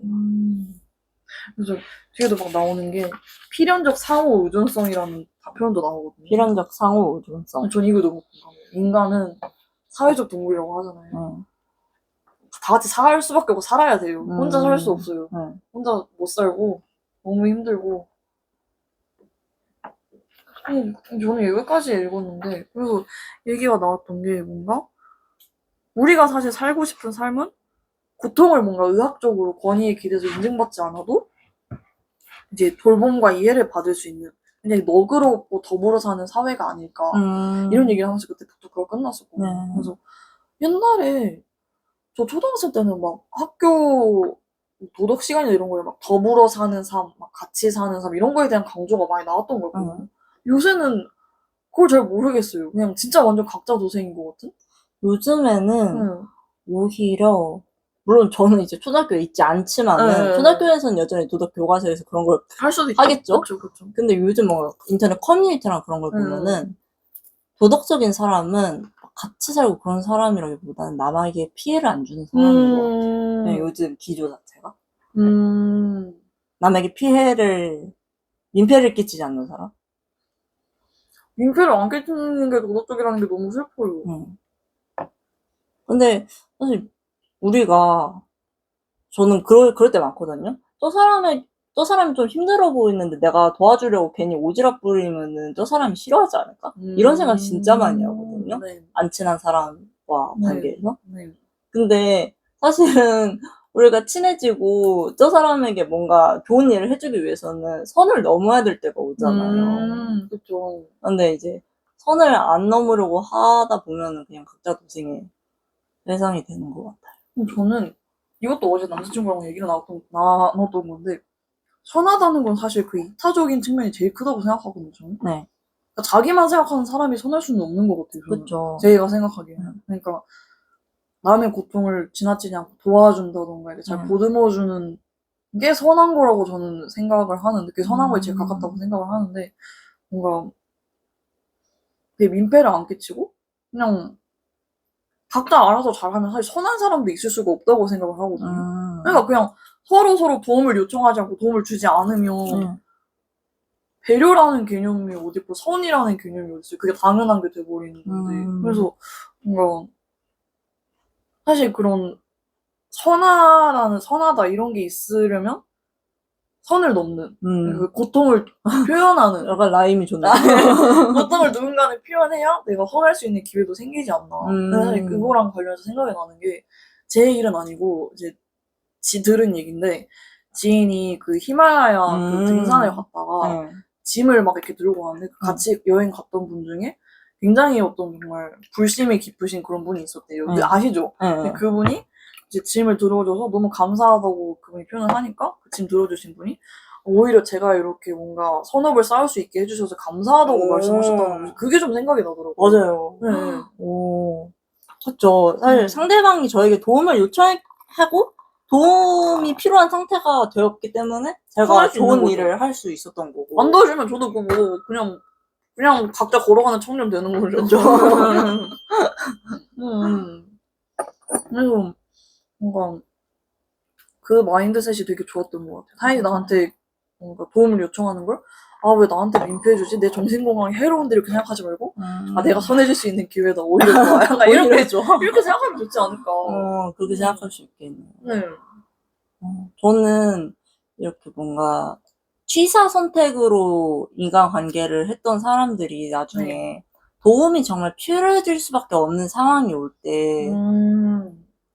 A: 그래서 뒤에도 막 나오는 게 필연적 상호 의존성이라는 표현도 나오거든요.
B: 필연적 상호 의존성.
A: 전 이거 너무 공감해요. 인간은 사회적 동물이라고 하잖아요. 다 같이 살 수밖에 없고 살아야 돼요. 혼자 살 수 없어요. 혼자 못 살고 너무 힘들고. 저는 여기까지 읽었는데 그래서 얘기가 나왔던 게 뭔가 우리가 사실 살고 싶은 삶은 고통을 뭔가 의학적으로 권위에 기대서 인증받지 않아도 이제 돌봄과 이해를 받을 수 있는 그냥 너그럽고 더불어 사는 사회가 아닐까 이런 얘기를 하면서 그때 북토크가 끝났었거든요. 그래서 옛날에 저 초등학생 때는 막 학교 도덕 시간이나 이런 거에 막 더불어 사는 삶, 막 같이 사는 삶 이런 거에 대한 강조가 많이 나왔던 거거든요. 요새는 그걸 잘 모르겠어요. 그냥 진짜 완전 각자 도생인 것 같은?
B: 요즘에는 오히려 물론 저는 이제 초등학교에 있지 않지만은 초등학교에서는 여전히 도덕 교과서에서 그런 걸
A: 할 수도 있죠.
B: 하겠죠.
A: 그쵸.
B: 근데 요즘 뭔가 인터넷 커뮤니티랑 그런 걸 보면은 도덕적인 사람은 같이 살고 그런 사람이라기보다는 남에게 피해를 안 주는 사람인 것 같아요. 그냥 요즘 기조 자체가 남에게 민폐를 끼치지 않는 사람.
A: 민폐를 안 끼치는 게 도덕적이라는 게 너무 슬퍼요.
B: 근데 사실 저는 그럴 때 많거든요. 저 사람이 좀 힘들어 보이는데 내가 도와주려고 괜히 오지랖 부리면은 저 사람이 싫어하지 않을까? 이런 생각 진짜 많이 하거든요.
A: 네.
B: 안 친한 사람과 관계에서.
A: 네.
B: 근데 사실은 우리가 친해지고 저 사람에게 뭔가 좋은 일을 해주기 위해서는 선을 넘어야 될 때가 오잖아요.
A: 그쵸.
B: 근데 이제 선을 안 넘으려고 하다 보면은 그냥 각자 도생의 세상이 되는 것 같아요.
A: 저는 이것도 어제 남자친구랑 얘기를 나눴던 건데 선하다는 건 사실 그 이타적인 측면이 제일 크다고 생각하거든요. 저는.
B: 네.
A: 그러니까 자기만 생각하는 사람이 선할 수는 없는 것 같아요. 저는.
B: 그쵸.
A: 제가 생각하기에는. 그러니까 남의 고통을 지나치지 않고 도와준다던가 이렇게 잘 보듬어주는 게 선한 거라고 저는 생각을 하는데 그게 선한 거에 제일 가깝다고 생각을 하는데 뭔가 그게 민폐를 안 끼치고 그냥 각자 알아서 잘하면 사실 선한 사람도 있을 수가 없다고 생각을 하거든요. 그러니까 그냥 서로 도움을 요청하지 않고 도움을 주지 않으면 배려라는 개념이 어디 있고 선이라는 개념이 어디 있어요. 그게 당연한 게 돼버리는 건데 그래서 뭔가 사실 그런 선하다 이런 게 있으려면 선을 넘는 그 고통을 표현하는
B: 약간 라임이 좋네.
A: 고통을 누군가는 표현해야 내가 화낼 수 있는 기회도 생기지 않나. 사실 그거랑 관련해서 생각이 나는 게 제 일은 아니고 이제 들은 얘기인데 지인이 그 히말라야 그 등산을 갔다가 짐을 막 이렇게 들고 가는데 같이 여행 갔던 분 중에 굉장히 어떤 정말 불심이 깊으신 그런 분이 있었대요. 아시죠? 근데 그분이 이제 짐을 들어줘서 너무 감사하다고 그분이 표현을 하니까 그 짐 들어주신 분이 오히려 제가 이렇게 뭔가 선업을 쌓을 수 있게 해주셔서 감사하다고 말씀하셨다는 게 그게 좀 생각이 나더라고요.
B: 맞아요.
A: 네.
B: 오, 그렇죠. 사실 상대방이 저에게 도움을 요청하고 도움이 필요한 상태가 되었기 때문에 제가 좋은 일을 할 수 있었던 거고.
A: 안 도와주면 저도 뭐 그냥 각자 걸어가는 청년 되는 거죠.
B: 그렇죠.
A: 그래서 뭔가 그 마인드셋이 되게 좋았던 것 같아요. 타인이 나한테 뭔가 도움을 요청하는 걸 아, 왜 나한테 민폐해주지? 내 정신건강에 해로운 일을 그냥 하지 말고 아, 내가 손해줄 수 있는 기회다. 오히려 좋아. 약간 이렇게 생각하면 좋지 않을까.
B: 그렇게 생각할 수 있겠네요.
A: 네.
B: 저는 이렇게 뭔가 취사 선택으로 인간관계를 했던 사람들이 나중에 도움이 정말 필요해질 수밖에 없는 상황이 올 때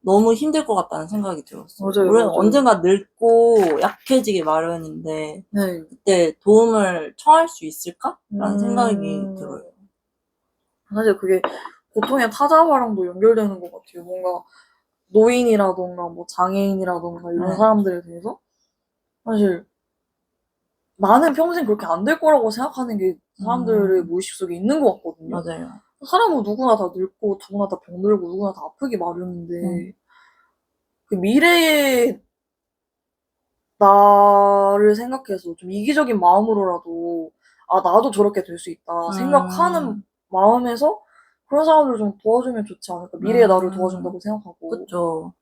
B: 너무 힘들 것 같다는 생각이 들었어요.
A: 맞아요,
B: 우리는
A: 맞아요.
B: 언젠가 늙고 약해지기 마련인데
A: 네.
B: 그때 도움을 청할 수 있을까? 라는 생각이 들어요.
A: 사실 그게 고통의 타자화랑도 연결되는 것 같아요. 뭔가 노인이라던가 뭐 장애인이라던가 이런 사람들에 대해서 사실 나는 평생 그렇게 안 될 거라고 생각하는 게 사람들의 무의식 속에 있는 것 같거든요.
B: 맞아요.
A: 사람은 누구나 다 늙고 누구나 다 병들고 누구나 다 아프기 마련인데 그 미래의 나를 생각해서 좀 이기적인 마음으로라도 아 나도 저렇게 될 수 있다 생각하는 마음에서 그런 사람들을 좀 도와주면 좋지 않을까. 미래의 나를 도와준다고 생각하고.
B: 그쵸.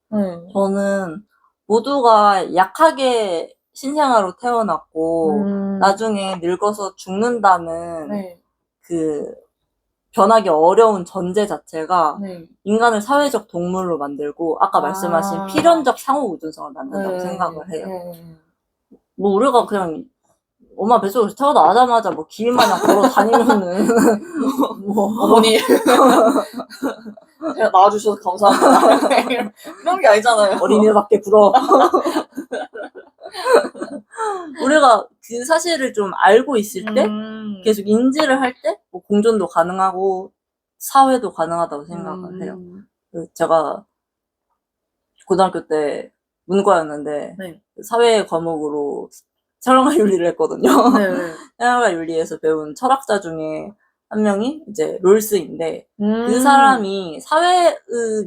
B: 저는 모두가 약하게 신생아로 태어났고 나중에 늙어서 죽는다는 그 변하기 어려운 전제 자체가 인간을 사회적 동물로 만들고 아까 말씀하신 필연적 상호 의존성을 만든다고 생각을 해요. 뭐 우리가 그냥 엄마 뱃속에서 태어나자마자 뭐 기인마냥 걸어 다니면은 뭐
A: 어머니 낳아주셔서 감사합니다. 이런 게 아니잖아요.
B: 어린이밖에 부러워. 우리가 그 사실을 좀 알고 있을 때 계속 인지를 할 때 뭐 공존도 가능하고 사회도 가능하다고 생각을 해요. 제가 고등학교 때 문과였는데 사회 과목으로 철학과 윤리를 했거든요. 철학과 윤리에서 배운 철학자 중에 한 명이 이제 롤스인데 그 사람이 사회의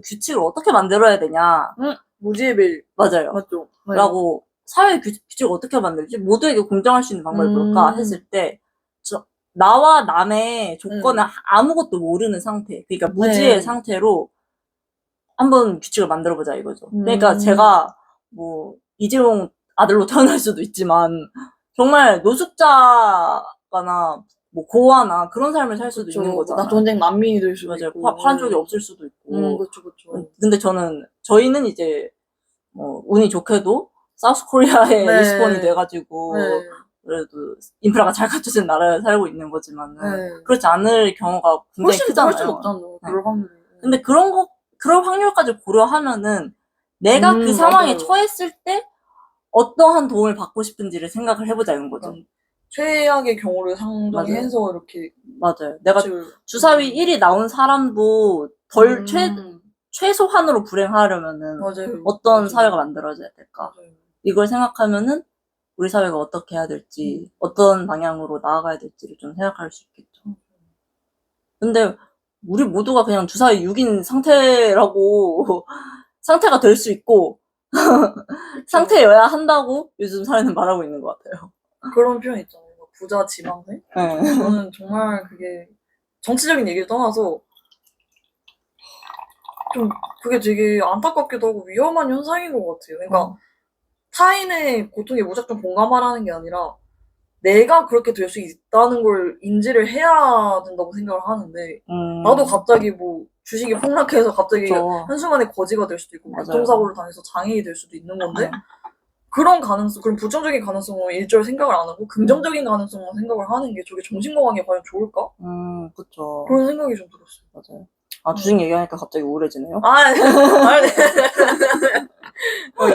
B: 규칙을 어떻게 만들어야 되냐.
A: 무지의
B: 맞아요.
A: 맞죠.
B: 라고 사회 규칙을 어떻게 만들지? 모두에게 공정할 수 있는 방법이 뭘까? 했을 때 나와 남의 조건을 아무것도 모르는 상태, 그러니까 무지의 상태로 한번 규칙을 만들어보자 이거죠. 그러니까 제가 뭐 이재용 아들로 태어날 수도 있지만 정말 노숙자거나 뭐 고아나 그런 삶을 살 수도 있는 거잖아요.
A: 나 전쟁 난민이 될 수도
B: 맞아요.
A: 있고.
B: 파란 쪽이 없을 수도 있고.
A: 그렇죠.
B: 근데 저희는 이제 뭐 운이 좋게도 사우스 코리아에 리스폰이 돼가지고 그래도 인프라가 잘 갖춰진 나라에 살고 있는 거지만은 그렇지 않을 경우가 굉장히 크잖아요.
A: 훨씬 높잖아요. 그럴 확률이.
B: 근데 그럴 확률까지 고려하면은 내가 그 상황에 처했을 때 어떠한 도움을 받고 싶은지를 생각을 해보자 이런 거죠.
A: 최악의 경우를 상정해서 이렇게.
B: 맞아요. 내가 주사위 1이 나온 사람도 최소한으로 불행하려면은 어떤 사회가 만들어져야 될까? 이걸 생각하면은 우리 사회가 어떻게 해야 될지, 어떤 방향으로 나아가야 될지를 좀 생각할 수 있겠죠. 근데 우리 모두가 그냥 주사위 6인 상태라고 상태가 될 수 있고 상태여야 한다고 요즘 사회는 말하고 있는 것 같아요.
A: 그런 표현 있잖아요. 부자 지망생? 저는 정말 그게 정치적인 얘기를 떠나서 좀 그게 되게 안타깝기도 하고 위험한 현상인 것 같아요. 그러니까 타인의 고통에 무작정 공감하라는 게 아니라 내가 그렇게 될 수 있다는 걸 인지를 해야 된다고 생각을 하는데 나도 갑자기 뭐 주식이 폭락해서 갑자기 한순간에 거지가 될 수도 있고 교통사고를 당해서 장애인이 될 수도 있는 건데 그런 가능성, 그런 부정적인 가능성을 일절 생각을 안 하고 긍정적인 가능성만 생각을 하는 게 저게 정신건강에 과연 좋을까?
B: 그쵸.
A: 그런 생각이 좀 들었어요.
B: 맞아요. 주식 얘기하니까 갑자기 우울해지네요.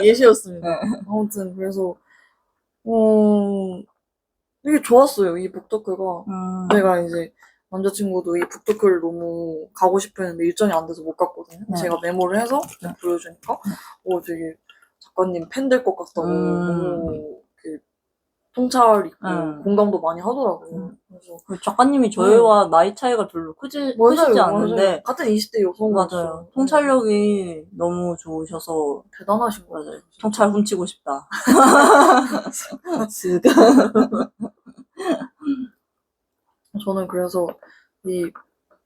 A: 예시였습니다.
B: 네.
A: 아무튼, 그래서, 되게 좋았어요, 이 북토크가. 내가 이제, 남자친구도 이 북토크를 너무 가고 싶어 했는데 일정이 안 돼서 못 갔거든요.
B: 네.
A: 제가 메모를 해서 보여주니까, 되게 작가님 팬 될 것 같다고 너무 통찰 있고 공감도 많이 하더라고요. 그래서
B: 작가님이 저희와 나이 차이가 별로 크시지 않은데
A: 맞아요. 같은 20대 여성으로서
B: 맞아요. 통찰력이 너무 좋으셔서
A: 대단하신 것
B: 맞아요.
A: 같아요.
B: 통찰 훔치고 싶다.
A: 저는 그래서 이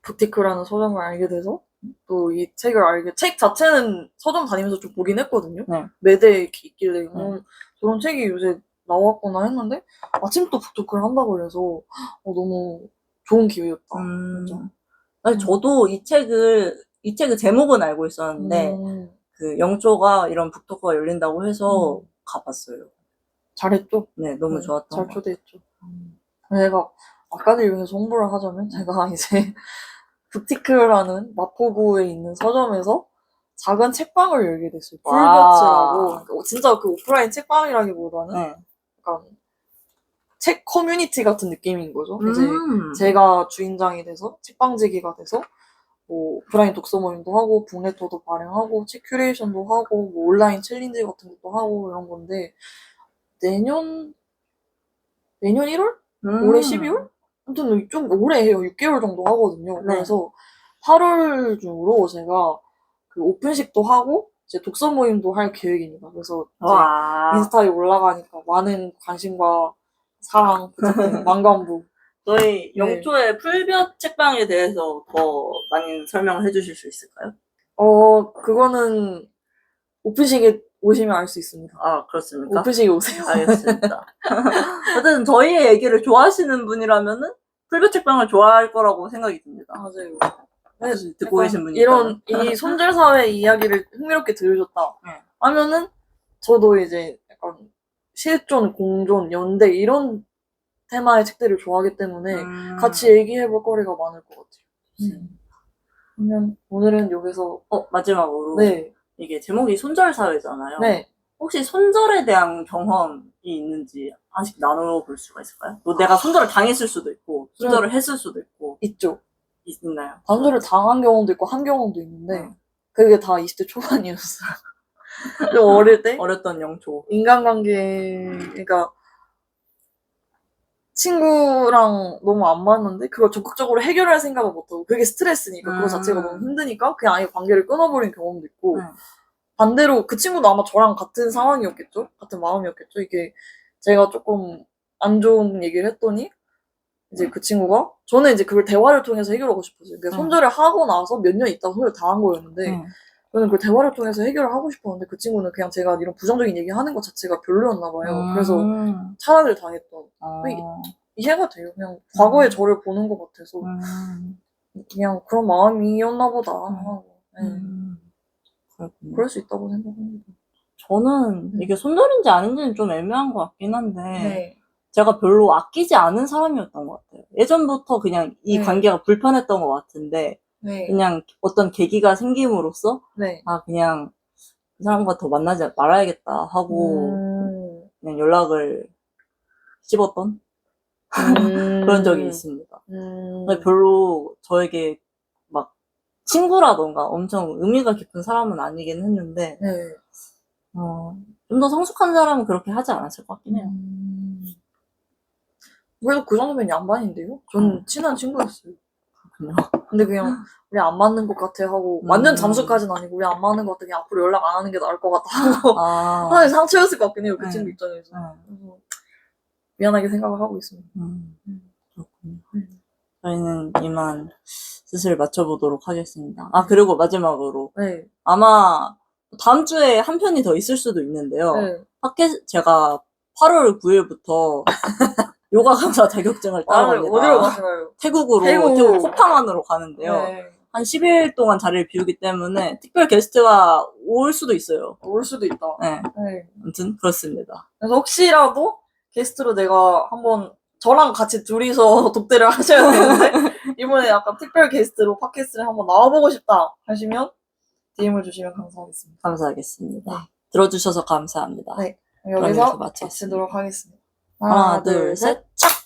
A: 부티크라는 서점을 알게 돼서 또 이 책을 책 자체는 서점 다니면서 좀 보긴 했거든요.
B: 네.
A: 매대에 이렇게 있길래 저런 책이 요새 나왔구나 했는데 마침 또 북토크를 한다고 해서 너무 좋은 기회였다. 진짜.
B: 아니, 저도 이 책을 제목은 알고 있었는데 그 영조가 이런 북토크가 열린다고 해서 가봤어요.
A: 잘했죠?
B: 네, 너무 좋았던
A: 잘
B: 것
A: 초대했죠. 제가 아까를 이용해서 홍보를 하자면 제가 이제 부티크라는 마포구에 있는 서점에서 작은 책방을 열게 됐어요. 풀볕이라고. 진짜 그 오프라인 책방이라기보다는 약간 책 커뮤니티 같은 느낌인 거죠. 이제 제가 주인장이 돼서 책방지기가 돼서 뭐 오프라인 독서 모임도 하고 북레터도 발행하고 책 큐레이션도 하고 뭐 온라인 챌린지 같은 것도 하고 이런 건데 내년 1월? 올해 12월? 아무튼 좀 오래 해요. 6개월 정도 하거든요. 그래서 8월 중으로 제가 그 오픈식도 하고 이제 독서 모임도 할 계획입니다. 그래서 이제 인스타에 올라가니까 많은 관심과 사랑 부탁드립니다. 만관부.
B: 저희 영초의 풀볕 책방에 대해서 더 많이 설명을 해주실 수 있을까요?
A: 그거는 오픈식에 오시면 알 수 있습니다.
B: 그렇습니까?
A: 오픈식에 오세요.
B: 알겠습니다. 어쨌든 저희의 얘기를 좋아하시는 분이라면은 풀볕 책방을 좋아할 거라고 생각이 듭니다.
A: 맞아요.
B: 듣고 계신 분이
A: 이 손절사회 이야기를 흥미롭게 들으셨다 하면은 저도 이제 약간 실존, 공존, 연대 이런 테마의 책들을 좋아하기 때문에 같이 얘기해볼 거리가 많을 것 같아요. 그러면 오늘은 여기서
B: 마지막으로 이게 제목이 손절사회잖아요.
A: 네.
B: 혹시 손절에 대한 경험이 있는지 아직 나눠볼 수가 있을까요? 뭐 내가 손절을 당했을 수도 있고 손절을 했을 수도 있고
A: 있죠.
B: 있나요?
A: 손절을 당한 경험도 있고 한 경험도 있는데 그게 다 20대 초반이었어요. 좀 어릴 때
B: 어렸던 영초
A: 인간관계 그러니까 친구랑 너무 안 맞는데 그걸 적극적으로 해결할 생각을 못하고 그게 스트레스니까 그거 자체가 너무 힘드니까 그냥 아예 관계를 끊어버린 경험도 있고 반대로 그 친구도 아마 저랑 같은 상황이었겠죠? 같은 마음이었겠죠? 이게 제가 조금 안 좋은 얘기를 했더니 이제 그 친구가 저는 이제 그걸 대화를 통해서 해결하고 싶었어요. 그러니까 손절을 하고 나서 몇 년 있다가 손절 당한 거였는데 저는 그 대화를 통해서 해결을 하고 싶었는데 그 친구는 그냥 제가 이런 부정적인 얘기 하는 것 자체가 별로였나 봐요. 그래서 차단을 당했던 이해가 돼요. 그냥 과거의 저를 보는 것 같아서 그냥 그런 마음이었나 보다 하고 그럴 수 있다고 생각합니다.
B: 저는 이게 손절인지 아닌지는 좀 애매한 것 같긴 한데 제가 별로 아끼지 않은 사람이었던 것 같아요. 예전부터 그냥 이 관계가 불편했던 것 같은데 그냥 어떤 계기가 생김으로써 그냥 그 사람과 더 만나지 말아야겠다 하고 그냥 연락을 씹었던 그런 적이 있습니다. 근데 별로 저에게 막 친구라던가 엄청 의미가 깊은 사람은 아니긴 했는데 좀 더 성숙한 사람은 그렇게 하지 않았을 것 같긴 해요.
A: 그래도 그 정도면 양반인데요? 저는 친한 친구였어요.
B: 그렇군요.
A: 근데 그냥 우리 안 맞는 것 같아 하고 완전 잠수까지는 아니고 우리 안 맞는 것 같아 그냥 앞으로 연락 안 하는 게 나을 것 같아 하고 사실 상처였을 것 같긴 해요. 그 친구 입장에서. 그래서 미안하게 생각을 하고 있습니다.
B: 그렇군요. 저희는 이만 슬슬 맞춰보도록 하겠습니다. 그리고 마지막으로 아마 다음 주에 한 편이 더 있을 수도 있는데요. 제가 8월 9일부터 요가 강사 자격증을 따러 갑니다.
A: 어디로 가시나요?
B: 태국 코파만으로 가는데요. 한 10일 동안 자리를 비우기 때문에 특별 게스트가 올 수도 있어요.
A: 올 수도 있다.
B: 네.
A: 네.
B: 아무튼 그렇습니다.
A: 그래서 혹시라도 게스트로 내가 한번 저랑 같이 둘이서 독대를 하셔야 되는데 이번에 약간 특별 게스트로 팟캐스트를 한번 나와보고 싶다 하시면 DM을 주시면 감사하겠습니다.
B: 감사하겠습니다.
A: 네.
B: 들어주셔서 감사합니다.
A: 네.
B: 그럼
A: 여기서
B: 여기서 마치겠습니다.
A: 마치도록 하겠습니다.
B: 하나, 둘, 셋, 짝!